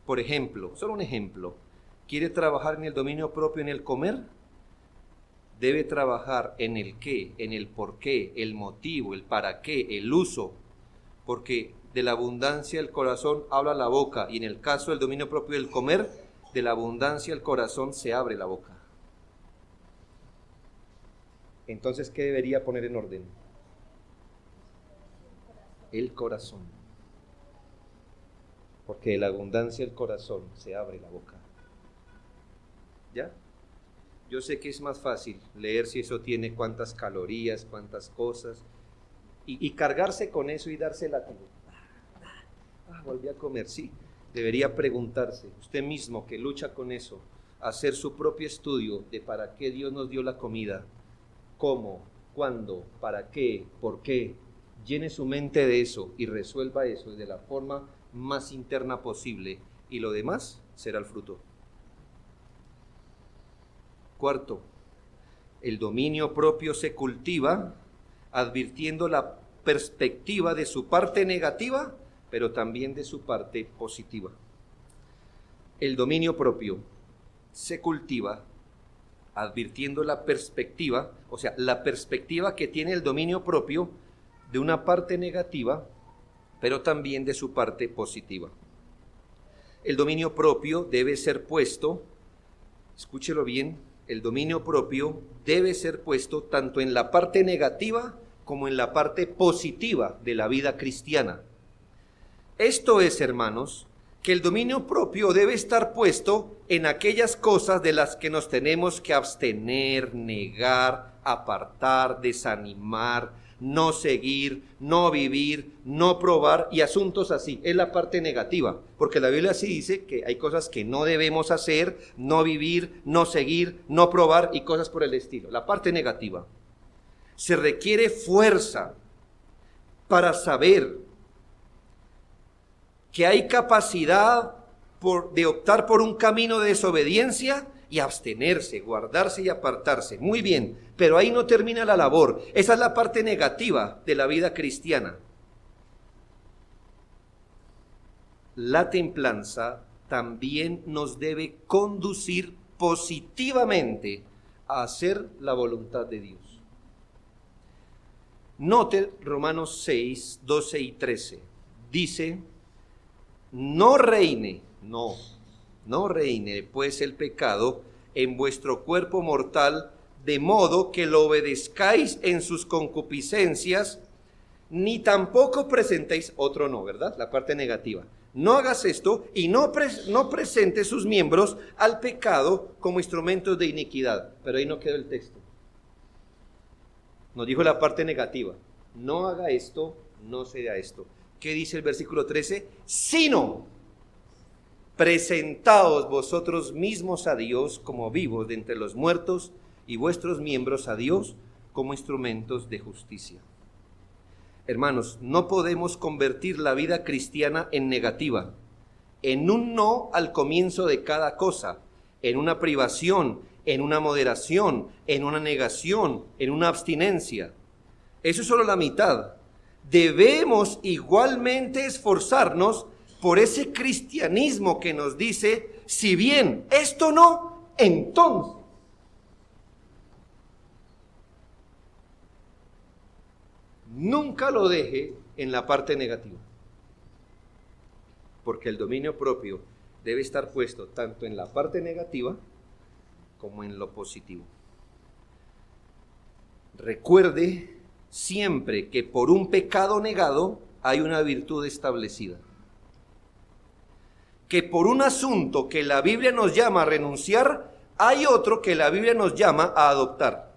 Por ejemplo, solo un ejemplo, ¿quiere trabajar en el dominio propio en el comer? Debe trabajar en el qué, en el por qué, el motivo, el para qué, el uso, porque de la abundancia del corazón habla la boca, y en el caso del dominio propio del comer, de la abundancia del corazón se abre la boca. Entonces, ¿qué debería poner en orden? El corazón. Porque de la abundancia del corazón se abre la boca. ¿Ya? Yo sé que es más fácil leer si eso tiene cuántas calorías, cuántas cosas, y cargarse con eso y darse látigo. Volví a comer, sí. Debería preguntarse, usted mismo que lucha con eso, hacer su propio estudio de para qué Dios nos dio la comida, cómo, cuándo, para qué, por qué. Llene su mente de eso y resuelva eso de la forma más interna posible, y lo demás será el fruto. Cuarto, el dominio propio se cultiva advirtiendo la perspectiva de su parte negativa, pero también de su parte positiva. El dominio propio se cultiva advirtiendo la perspectiva, o sea, la perspectiva que tiene el dominio propio de una parte negativa, pero también de su parte positiva. El dominio propio debe ser puesto, escúchelo bien, el dominio propio debe ser puesto tanto en la parte negativa como en la parte positiva de la vida cristiana. Esto es, hermanos, que el dominio propio debe estar puesto en aquellas cosas de las que nos tenemos que abstener, negar, apartar, desanimar, no seguir, no vivir, no probar y asuntos así. Es la parte negativa, porque la Biblia sí dice que hay cosas que no debemos hacer, no vivir, no seguir, no probar y cosas por el estilo. La parte negativa. Se requiere fuerza para saber que hay capacidad de optar por un camino de desobediencia y abstenerse, guardarse y apartarse. Muy bien, pero ahí no termina la labor. Esa es la parte negativa de la vida cristiana. La templanza también nos debe conducir positivamente a hacer la voluntad de Dios. Note Romanos 6, 12 y 13. Dice: no reine pues el pecado en vuestro cuerpo mortal, de modo que lo obedezcáis en sus concupiscencias, ni tampoco presentéis otro no, ¿verdad? La parte negativa. No hagas esto y no presentes sus miembros al pecado como instrumentos de iniquidad. Pero ahí no quedó el texto. Nos dijo la parte negativa. No haga esto, no sea esto. ¿Qué dice el versículo 13? Sino, presentaos vosotros mismos a Dios como vivos de entre los muertos, y vuestros miembros a Dios como instrumentos de justicia. Hermanos, no podemos convertir la vida cristiana en negativa, en un no al comienzo de cada cosa, en una privación, en una moderación, en una negación, en una abstinencia. Eso es solo la mitad. Debemos igualmente esforzarnos por ese cristianismo que nos dice, si bien esto no, entonces. Nunca lo deje en la parte negativa, porque el dominio propio debe estar puesto tanto en la parte negativa como en lo positivo. Recuerde siempre que por un pecado negado hay una virtud establecida. Que por un asunto que la Biblia nos llama a renunciar, hay otro que la Biblia nos llama a adoptar.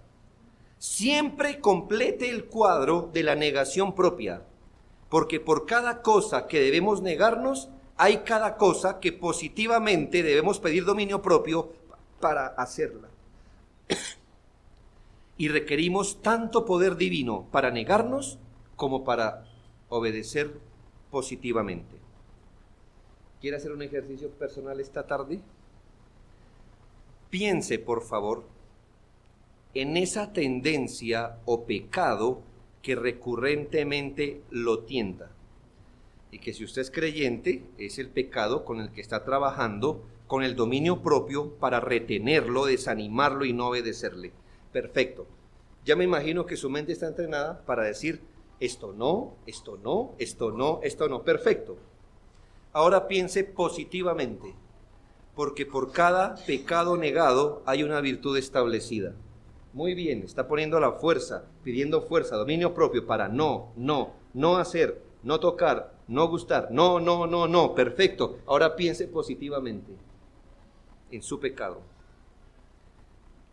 Siempre complete el cuadro de la negación propia, porque por cada cosa que debemos negarnos, hay cada cosa que positivamente debemos pedir dominio propio para hacerla. Y requerimos tanto poder divino para negarnos como para obedecer positivamente. ¿Quiere hacer un ejercicio personal esta tarde? Piense, por favor, en esa tendencia o pecado que recurrentemente lo tienta. Y que si usted es creyente, es el pecado con el que está trabajando, con el dominio propio para retenerlo, desanimarlo y no obedecerle. Perfecto. Ya me imagino que su mente está entrenada para decir, esto no, esto no, esto no, esto no. Perfecto. Ahora piense positivamente, porque por cada pecado negado hay una virtud establecida. Muy bien, está poniendo la fuerza, pidiendo fuerza, dominio propio para no hacer, no tocar, no gustar, no, perfecto. Ahora piense positivamente en su pecado.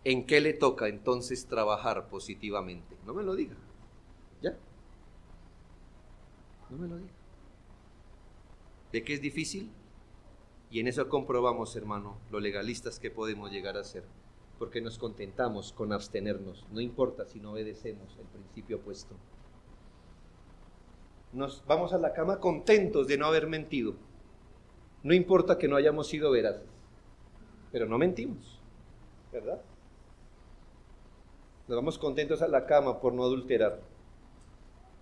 ¿En qué le toca entonces trabajar positivamente? No me lo diga, ¿ya? No me lo diga. ¿De qué es difícil? Y en eso comprobamos, hermano, lo legalistas que podemos llegar a ser. Porque nos contentamos con abstenernos, no importa si no obedecemos el principio opuesto. Nos vamos a la cama contentos de no haber mentido. No importa que no hayamos sido veraces, pero no mentimos, ¿verdad? Nos vamos contentos a la cama por no adulterar,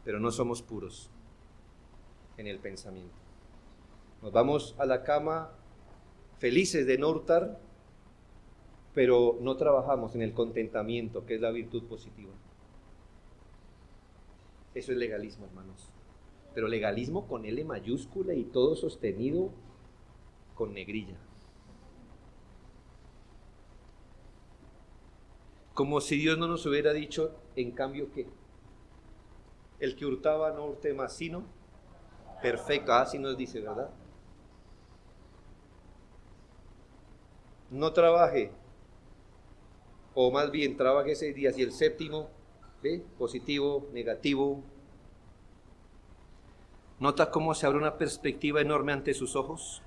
pero no somos puros en el pensamiento. Nos vamos a la cama felices de no hurtar, pero no trabajamos en el contentamiento, que es la virtud positiva. Eso es legalismo, hermanos. Pero legalismo con L mayúscula y todo sostenido con negrilla. Como si Dios no nos hubiera dicho, en cambio, ¿qué? El que hurtaba no hurte más, sino perfecto. Así nos dice, ¿verdad? No trabaje, o más bien trabaje 6 días y el séptimo, ¿sí? Positivo, negativo. ¿Nota cómo se abre una perspectiva enorme ante sus ojos?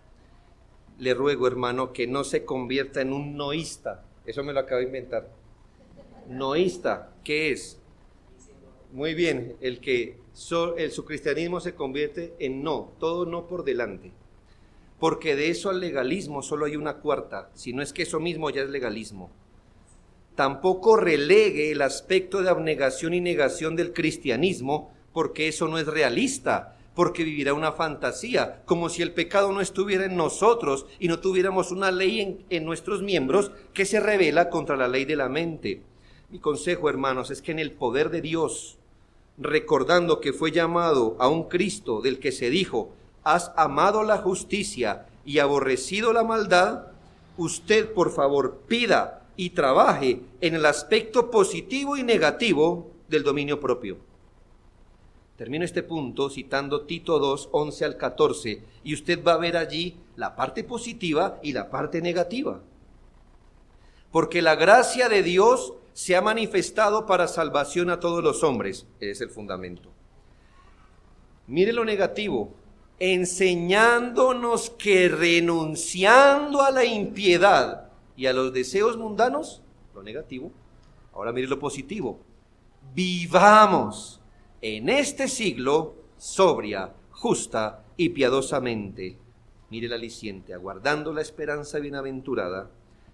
Le ruego, hermano, que no se convierta en un noísta. Eso me lo acabo de inventar. Noísta, ¿qué es? Muy bien, su cristianismo se convierte en no, todo no por delante. Porque de eso al legalismo solo hay una cuarta, si no es que eso mismo ya es legalismo. Tampoco relegue el aspecto de abnegación y negación del cristianismo, porque eso no es realista, porque vivirá una fantasía, como si el pecado no estuviera en nosotros y no tuviéramos una ley en nuestros miembros que se revela contra la ley de la mente. Mi consejo, hermanos, es que en el poder de Dios, recordando que fue llamado a un Cristo del que se dijo, has amado la justicia y aborrecido la maldad, usted por favor pida y trabaje en el aspecto positivo y negativo del dominio propio. Termino este punto citando Tito 2, 11 al 14, y usted va a ver allí la parte positiva y la parte negativa. Porque la gracia de Dios se ha manifestado para salvación a todos los hombres. Ese es el fundamento. Mire lo negativo. Enseñándonos que renunciando a la impiedad y a los deseos mundanos, lo negativo. Ahora mire lo positivo. Vivamos en este siglo sobria, justa y piadosamente. Mire el aliciente, aguardando la esperanza bienaventurada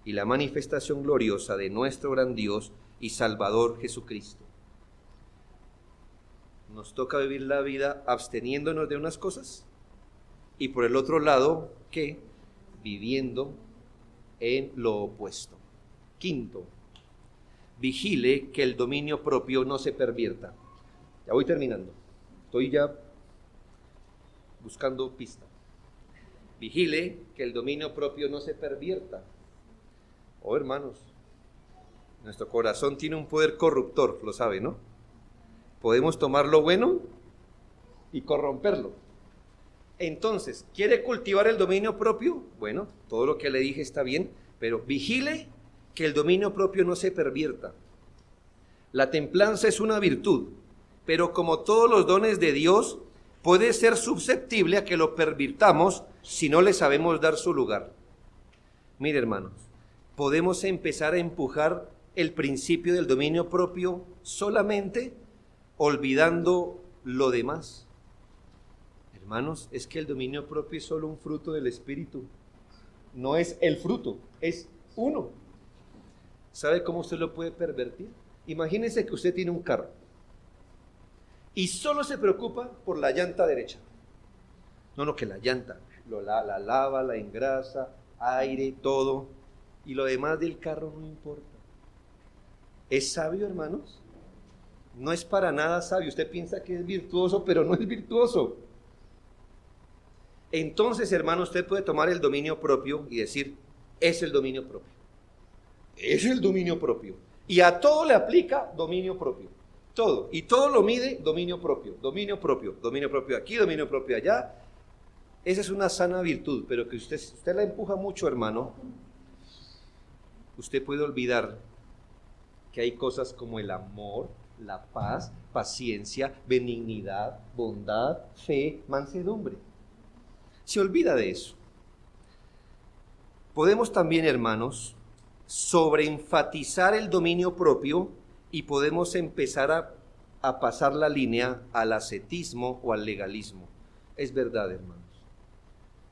y la manifestación gloriosa de nuestro gran Dios y Salvador Jesucristo. Nos toca vivir la vida absteniéndonos de unas cosas y por el otro lado, ¿qué? Viviendo en lo opuesto. Quinto, vigile que el dominio propio no se pervierta. Ya voy terminando. Estoy ya buscando pista. Vigile que el dominio propio no se pervierta. Oh, hermanos, nuestro corazón tiene un poder corruptor, lo sabe, ¿no? Podemos tomar lo bueno y corromperlo. Entonces, ¿quiere cultivar el dominio propio? Bueno, todo lo que le dije está bien, pero vigile que el dominio propio no se pervierta. La templanza es una virtud, pero como todos los dones de Dios, puede ser susceptible a que lo pervirtamos si no le sabemos dar su lugar. Mire, hermanos, podemos empezar a empujar el principio del dominio propio solamente olvidando lo demás. Hermanos, es que el dominio propio es solo un fruto del Espíritu. No es el fruto, es uno. ¿Sabe cómo usted lo puede pervertir? Imagínese que usted tiene un carro y solo se preocupa por la llanta derecha. No, que la llanta, la lava, la engrasa, aire, todo, y lo demás del carro no importa. ¿Es sabio, hermanos? No es para nada sabio. Usted piensa que es virtuoso, pero no es virtuoso. Entonces, hermano, usted puede tomar el dominio propio y decir, es el dominio propio. Es el dominio propio. Y a todo le aplica dominio propio. Todo. Y todo lo mide dominio propio. Dominio propio. Dominio propio aquí, dominio propio allá. Esa es una sana virtud, pero que usted la empuja mucho, hermano, usted puede olvidar que hay cosas como el amor, la paz, paciencia, benignidad, bondad, fe, mansedumbre. Se olvida de eso. Podemos también, hermanos, sobreenfatizar el dominio propio y podemos empezar a pasar la línea al ascetismo o al legalismo. Es verdad, hermanos.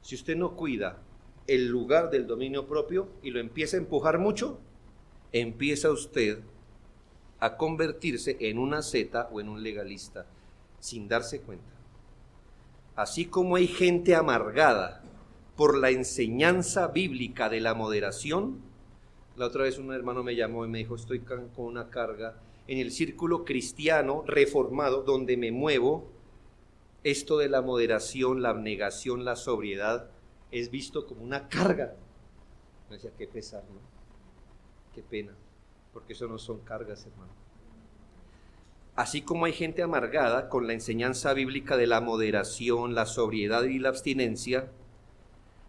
Si usted no cuida el lugar del dominio propio y lo empieza a empujar mucho, empieza usted a convertirse en un asceta o en un legalista sin darse cuenta. Así como hay gente amargada por la enseñanza bíblica de la moderación, la otra vez un hermano me llamó y me dijo, estoy con una carga en el círculo cristiano reformado donde me muevo. Esto de la moderación, la abnegación, la sobriedad, es visto como una carga. Me decía, qué pesar, ¿no? Qué pena, porque eso no son cargas, hermano. Así como hay gente amargada con la enseñanza bíblica de la moderación, la sobriedad y la abstinencia,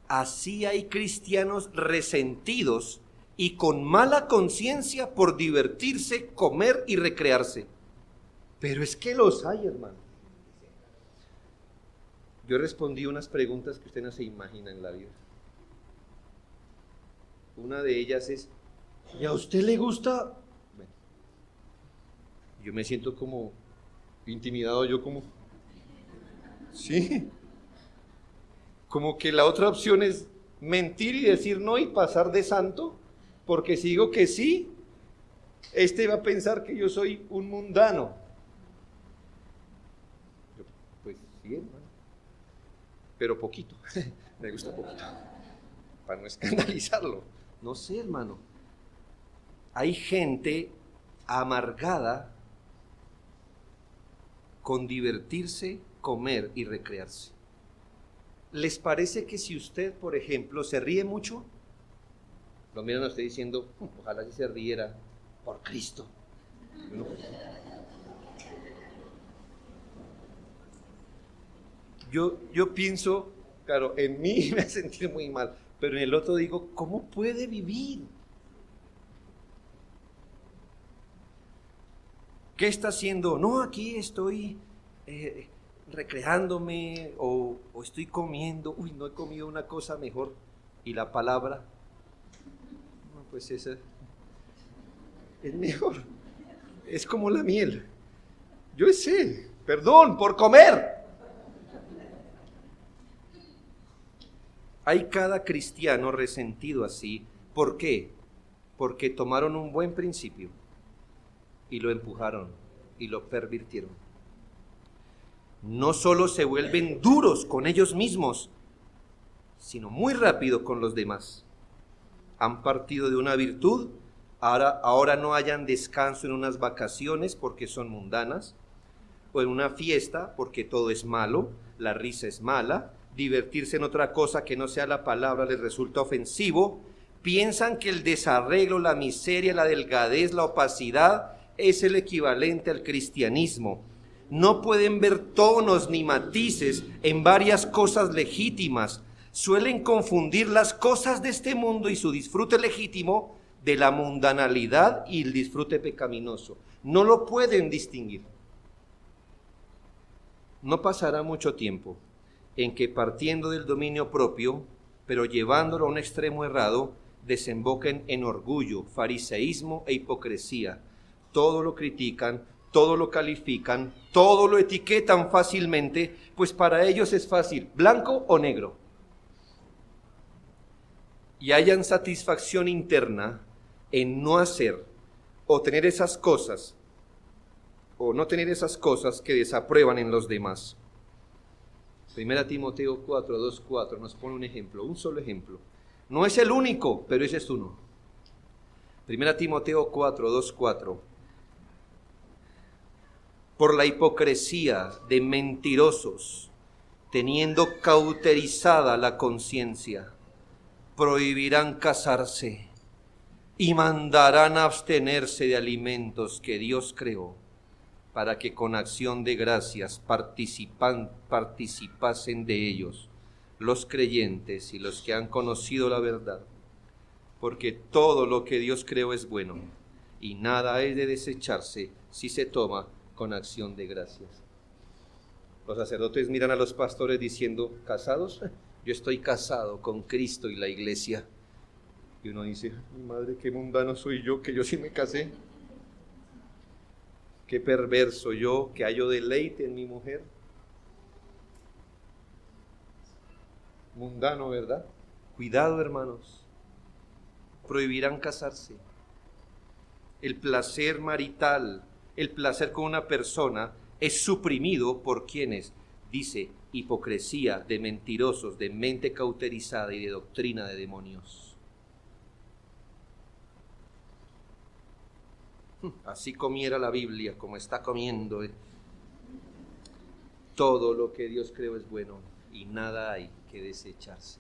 así hay cristianos resentidos y con mala conciencia por divertirse, comer y recrearse. Pero es que los hay, hermano. Yo respondí unas preguntas que usted no se imagina en la vida. Una de ellas es, ¿y a usted le gusta? Bueno, yo me siento como intimidado, sí, como que la otra opción es mentir y decir no y pasar de santo, porque si digo que sí, este va a pensar que yo soy un mundano. Pues sí, hermano. Pero poquito, me gusta poquito, para no escandalizarlo. No sé, hermano, hay gente amargada con divertirse, comer y recrearse. ¿Les parece que si usted, por ejemplo, se ríe mucho, lo miran a usted diciendo, ojalá si se riera por Cristo? No. Yo pienso, claro, en mí me hace sentir muy mal, pero en el otro digo, ¿cómo puede vivir? ¿Qué está haciendo? No, aquí estoy recreándome o estoy comiendo. Uy, no he comido una cosa mejor. ¿Y la palabra? No, pues esa es mejor. Es como la miel. Yo sé, perdón por comer. Hay cada cristiano resentido así. ¿Por qué? Porque tomaron un buen principio y lo empujaron y lo pervirtieron. No solo se vuelven duros con ellos mismos, sino muy rápido con los demás. Han partido de una virtud, ahora no hayan descanso en unas vacaciones porque son mundanas, o en una fiesta porque todo es malo, la risa es mala, divertirse en otra cosa que no sea la palabra les resulta ofensivo, piensan que el desarreglo, la miseria, la delgadez, la opacidad es el equivalente al cristianismo. No pueden ver tonos ni matices en varias cosas legítimas. Suelen confundir las cosas de este mundo y su disfrute legítimo de la mundanalidad y el disfrute pecaminoso. No lo pueden distinguir. No pasará mucho tiempo en que partiendo del dominio propio, pero llevándolo a un extremo errado, desemboquen en orgullo, fariseísmo e hipocresía. Todo lo critican, todo lo califican, todo lo etiquetan fácilmente, pues para ellos es fácil, blanco o negro. Y hayan satisfacción interna en no hacer o tener esas cosas, o no tener esas cosas que desaprueban en los demás. 1 Timoteo 4, 2, 4 nos pone un ejemplo, un solo ejemplo. No es el único, pero ese es uno. 1 Timoteo 4, 2, 4. Por la hipocresía de mentirosos, teniendo cauterizada la conciencia, prohibirán casarse y mandarán abstenerse de alimentos que Dios creó, para que con acción de gracias participasen de ellos los creyentes y los que han conocido la verdad. Porque todo lo que Dios creó es bueno, y nada es de desecharse si se toma con acción de gracias. Los sacerdotes miran a los pastores diciendo, ¿casados? Yo estoy casado con Cristo y la iglesia. Y uno dice, mi madre, qué mundano soy yo, que yo sí me casé. Qué perverso yo, que hallo deleite en mi mujer. Mundano, ¿verdad? Cuidado, hermanos. Prohibirán casarse. El placer marital, el placer con una persona es suprimido por quienes, dice, hipocresía de mentirosos, de mente cauterizada y de doctrina de demonios. Así comiera la Biblia, como está comiendo. Todo lo que Dios creó es bueno y nada hay que desecharse.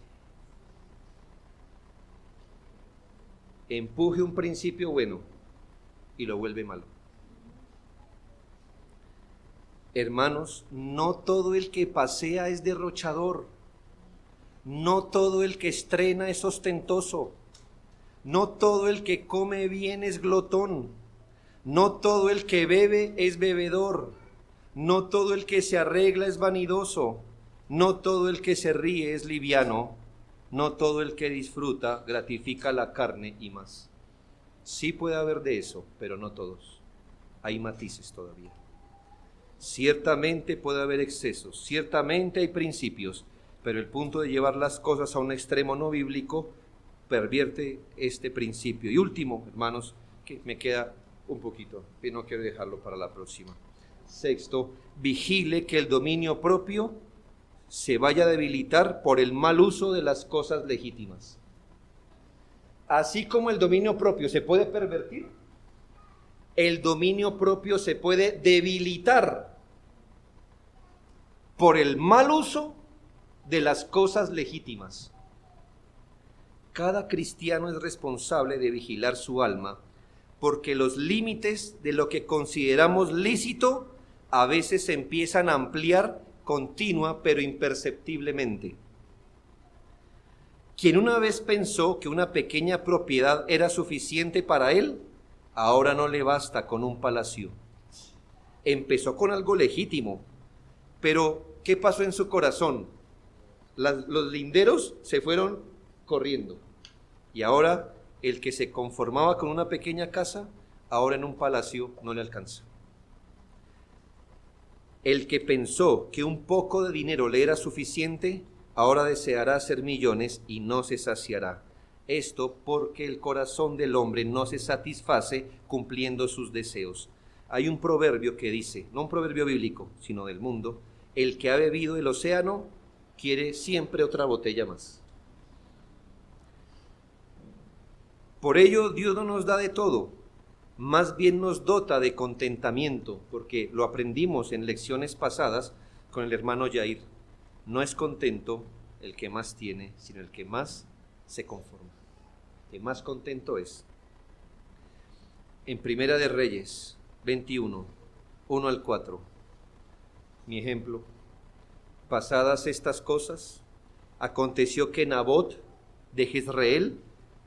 Empuje un principio bueno y lo vuelve malo. Hermanos, no todo el que pasea es derrochador, no todo el que estrena es ostentoso, no todo el que come bien es glotón, no todo el que bebe es bebedor, no todo el que se arregla es vanidoso, no todo el que se ríe es liviano, no todo el que disfruta gratifica la carne y más. Sí puede haber de eso, pero no todos. Hay matices todavía. Ciertamente puede haber excesos, ciertamente hay principios, pero el punto de llevar las cosas a un extremo no bíblico pervierte este principio. Y último, hermanos, que me queda un poquito, y no quiero dejarlo para la próxima. Sexto, vigile que el dominio propio se vaya a debilitar por el mal uso de las cosas legítimas. Así como el dominio propio se puede pervertir, el dominio propio se puede debilitar por el mal uso de las cosas legítimas. Cada cristiano es responsable de vigilar su alma, porque los límites de lo que consideramos lícito a veces se empiezan a ampliar continua pero imperceptiblemente. Quien una vez pensó que una pequeña propiedad era suficiente para él, ahora no le basta con un palacio. Empezó con algo legítimo, pero ¿qué pasó en su corazón? Los linderos se fueron corriendo y ahora el que se conformaba con una pequeña casa, ahora en un palacio no le alcanza. El que pensó que un poco de dinero le era suficiente, ahora deseará hacer millones y no se saciará. Esto porque el corazón del hombre no se satisface cumpliendo sus deseos. Hay un proverbio que dice, no un proverbio bíblico, sino del mundo, el que ha bebido el océano quiere siempre otra botella más. Por ello Dios no nos da de todo, más bien nos dota de contentamiento, porque lo aprendimos en lecciones pasadas con el hermano Yair. No es contento el que más tiene, sino el que más se conforma. El que más contento es. En Primera de Reyes 21, 1 al 4, mi ejemplo. Pasadas estas cosas, aconteció que Nabot de Jezreel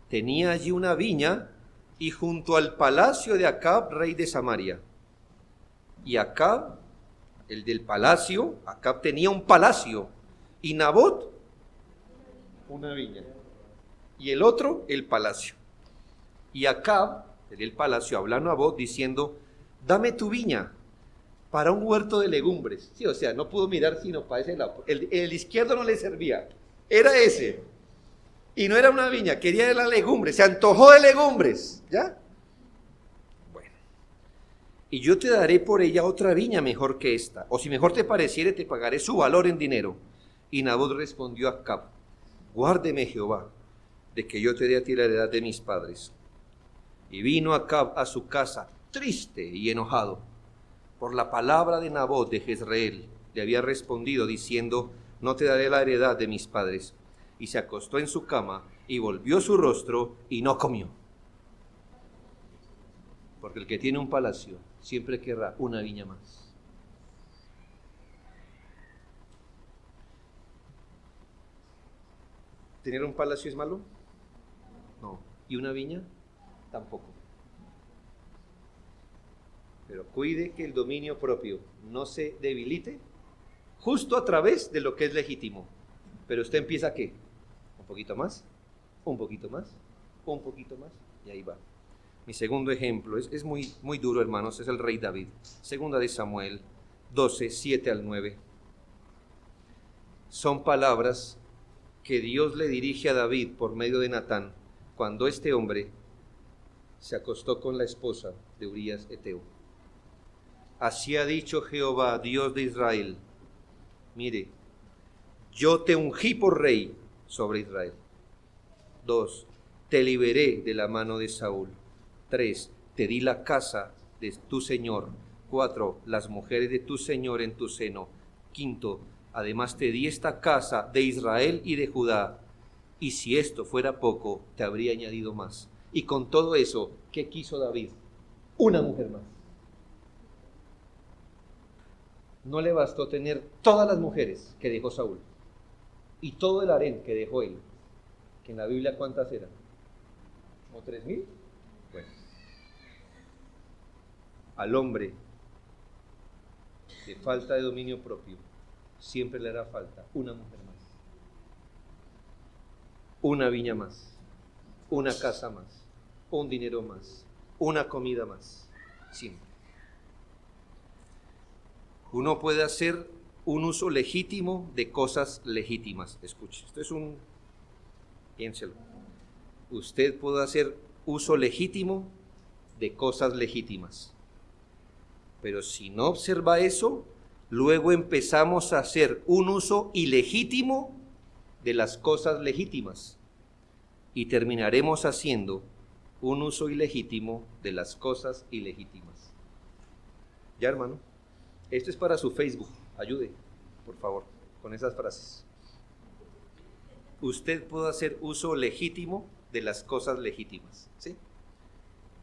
tenía allí una viña y junto al palacio de Acab, rey de Samaria. Y Acab, el del palacio, Acab tenía un palacio y Nabot una viña. Y el otro, el palacio. Y Acab, el del palacio, habló a Nabot diciendo, dame tu viña para un huerto de legumbres. Sí, o sea, no pudo mirar sino para ese lado. El izquierdo no le servía, era ese. Y no era una viña, quería de la legumbre, se antojó de legumbres, ¿ya? Bueno, y yo te daré por ella otra viña mejor que esta, o si mejor te pareciere, te pagaré su valor en dinero. Y Nabot respondió a Acab: guárdeme Jehová, de que yo te dé a ti la heredad de mis padres. Y vino Acab a su casa, triste y enojado, por la palabra de Nabot de Jezreel. Le había respondido diciendo: no te daré la heredad de mis padres. Y se acostó en su cama y volvió su rostro y no comió. Porque el que tiene un palacio siempre querrá una viña más. ¿Tener un palacio es malo? No. ¿Y una viña? Tampoco. Pero cuide que el dominio propio no se debilite justo a través de lo que es legítimo. Pero usted empieza, ¿qué? Un poquito más, un poquito más, un poquito más, y ahí va. Mi segundo ejemplo es muy, muy duro, hermanos, es el rey David. Segunda de Samuel 12, 7 al 9. Son palabras que Dios le dirige a David por medio de Natán, cuando este hombre se acostó con la esposa de Urías Eteo. Así ha dicho Jehová, Dios de Israel: mire, yo te ungí por rey sobre Israel. 2. Te liberé de la mano de Saúl. 3. Te di la casa de tu señor. 4. Las mujeres de tu señor en tu seno. 5. Además te di esta casa de Israel y de Judá. Y si esto fuera poco, te habría añadido más. Y con todo eso, ¿qué quiso David? Una mujer más. No le bastó tener todas las mujeres que dejó Saúl y todo el harén que dejó él, que en la Biblia ¿cuántas eran? ¿Como 3,000? Bueno, al hombre de falta de dominio propio siempre le hará falta una mujer más, una viña más, una casa más, un dinero más, una comida más, siempre. Uno puede hacer un uso legítimo de cosas legítimas. Escuche, esto es piénselo. Usted puede hacer uso legítimo de cosas legítimas. Pero si no observa eso, luego empezamos a hacer un uso ilegítimo de las cosas legítimas. Y terminaremos haciendo un uso ilegítimo de las cosas ilegítimas. ¿Ya, hermano? Esto es para su Facebook. Ayude, por favor, con esas frases. Usted puede hacer uso legítimo de las cosas legítimas, ¿sí?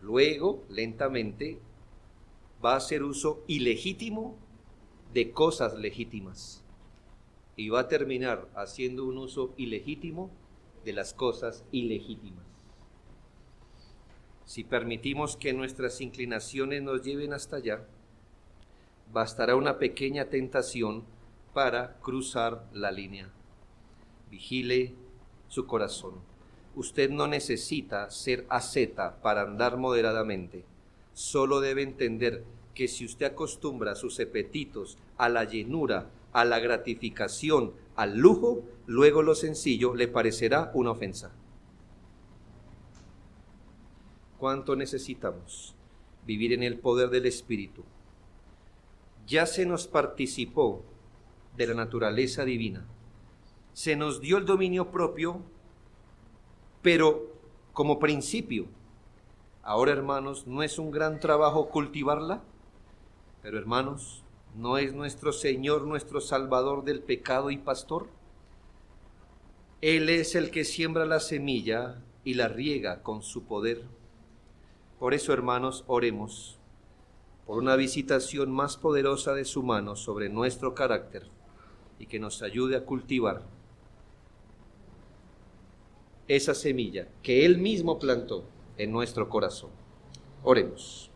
Luego, lentamente, va a hacer uso ilegítimo de cosas legítimas. Y va a terminar haciendo un uso ilegítimo de las cosas ilegítimas. Si permitimos que nuestras inclinaciones nos lleven hasta allá, bastará una pequeña tentación para cruzar la línea. Vigile su corazón. Usted no necesita ser asceta para andar moderadamente. Solo debe entender que si usted acostumbra sus apetitos a la llenura, a la gratificación, al lujo, luego lo sencillo le parecerá una ofensa. ¿Cuánto necesitamos vivir en el poder del Espíritu? Ya se nos participó de la naturaleza divina. Se nos dio el dominio propio, pero como principio. Ahora, hermanos, ¿no es un gran trabajo cultivarla? Pero, hermanos, ¿no es nuestro Señor, nuestro Salvador del pecado y pastor? Él es el que siembra la semilla y la riega con su poder. Por eso, hermanos, oremos por una visitación más poderosa de su mano sobre nuestro carácter y que nos ayude a cultivar esa semilla que Él mismo plantó en nuestro corazón. Oremos.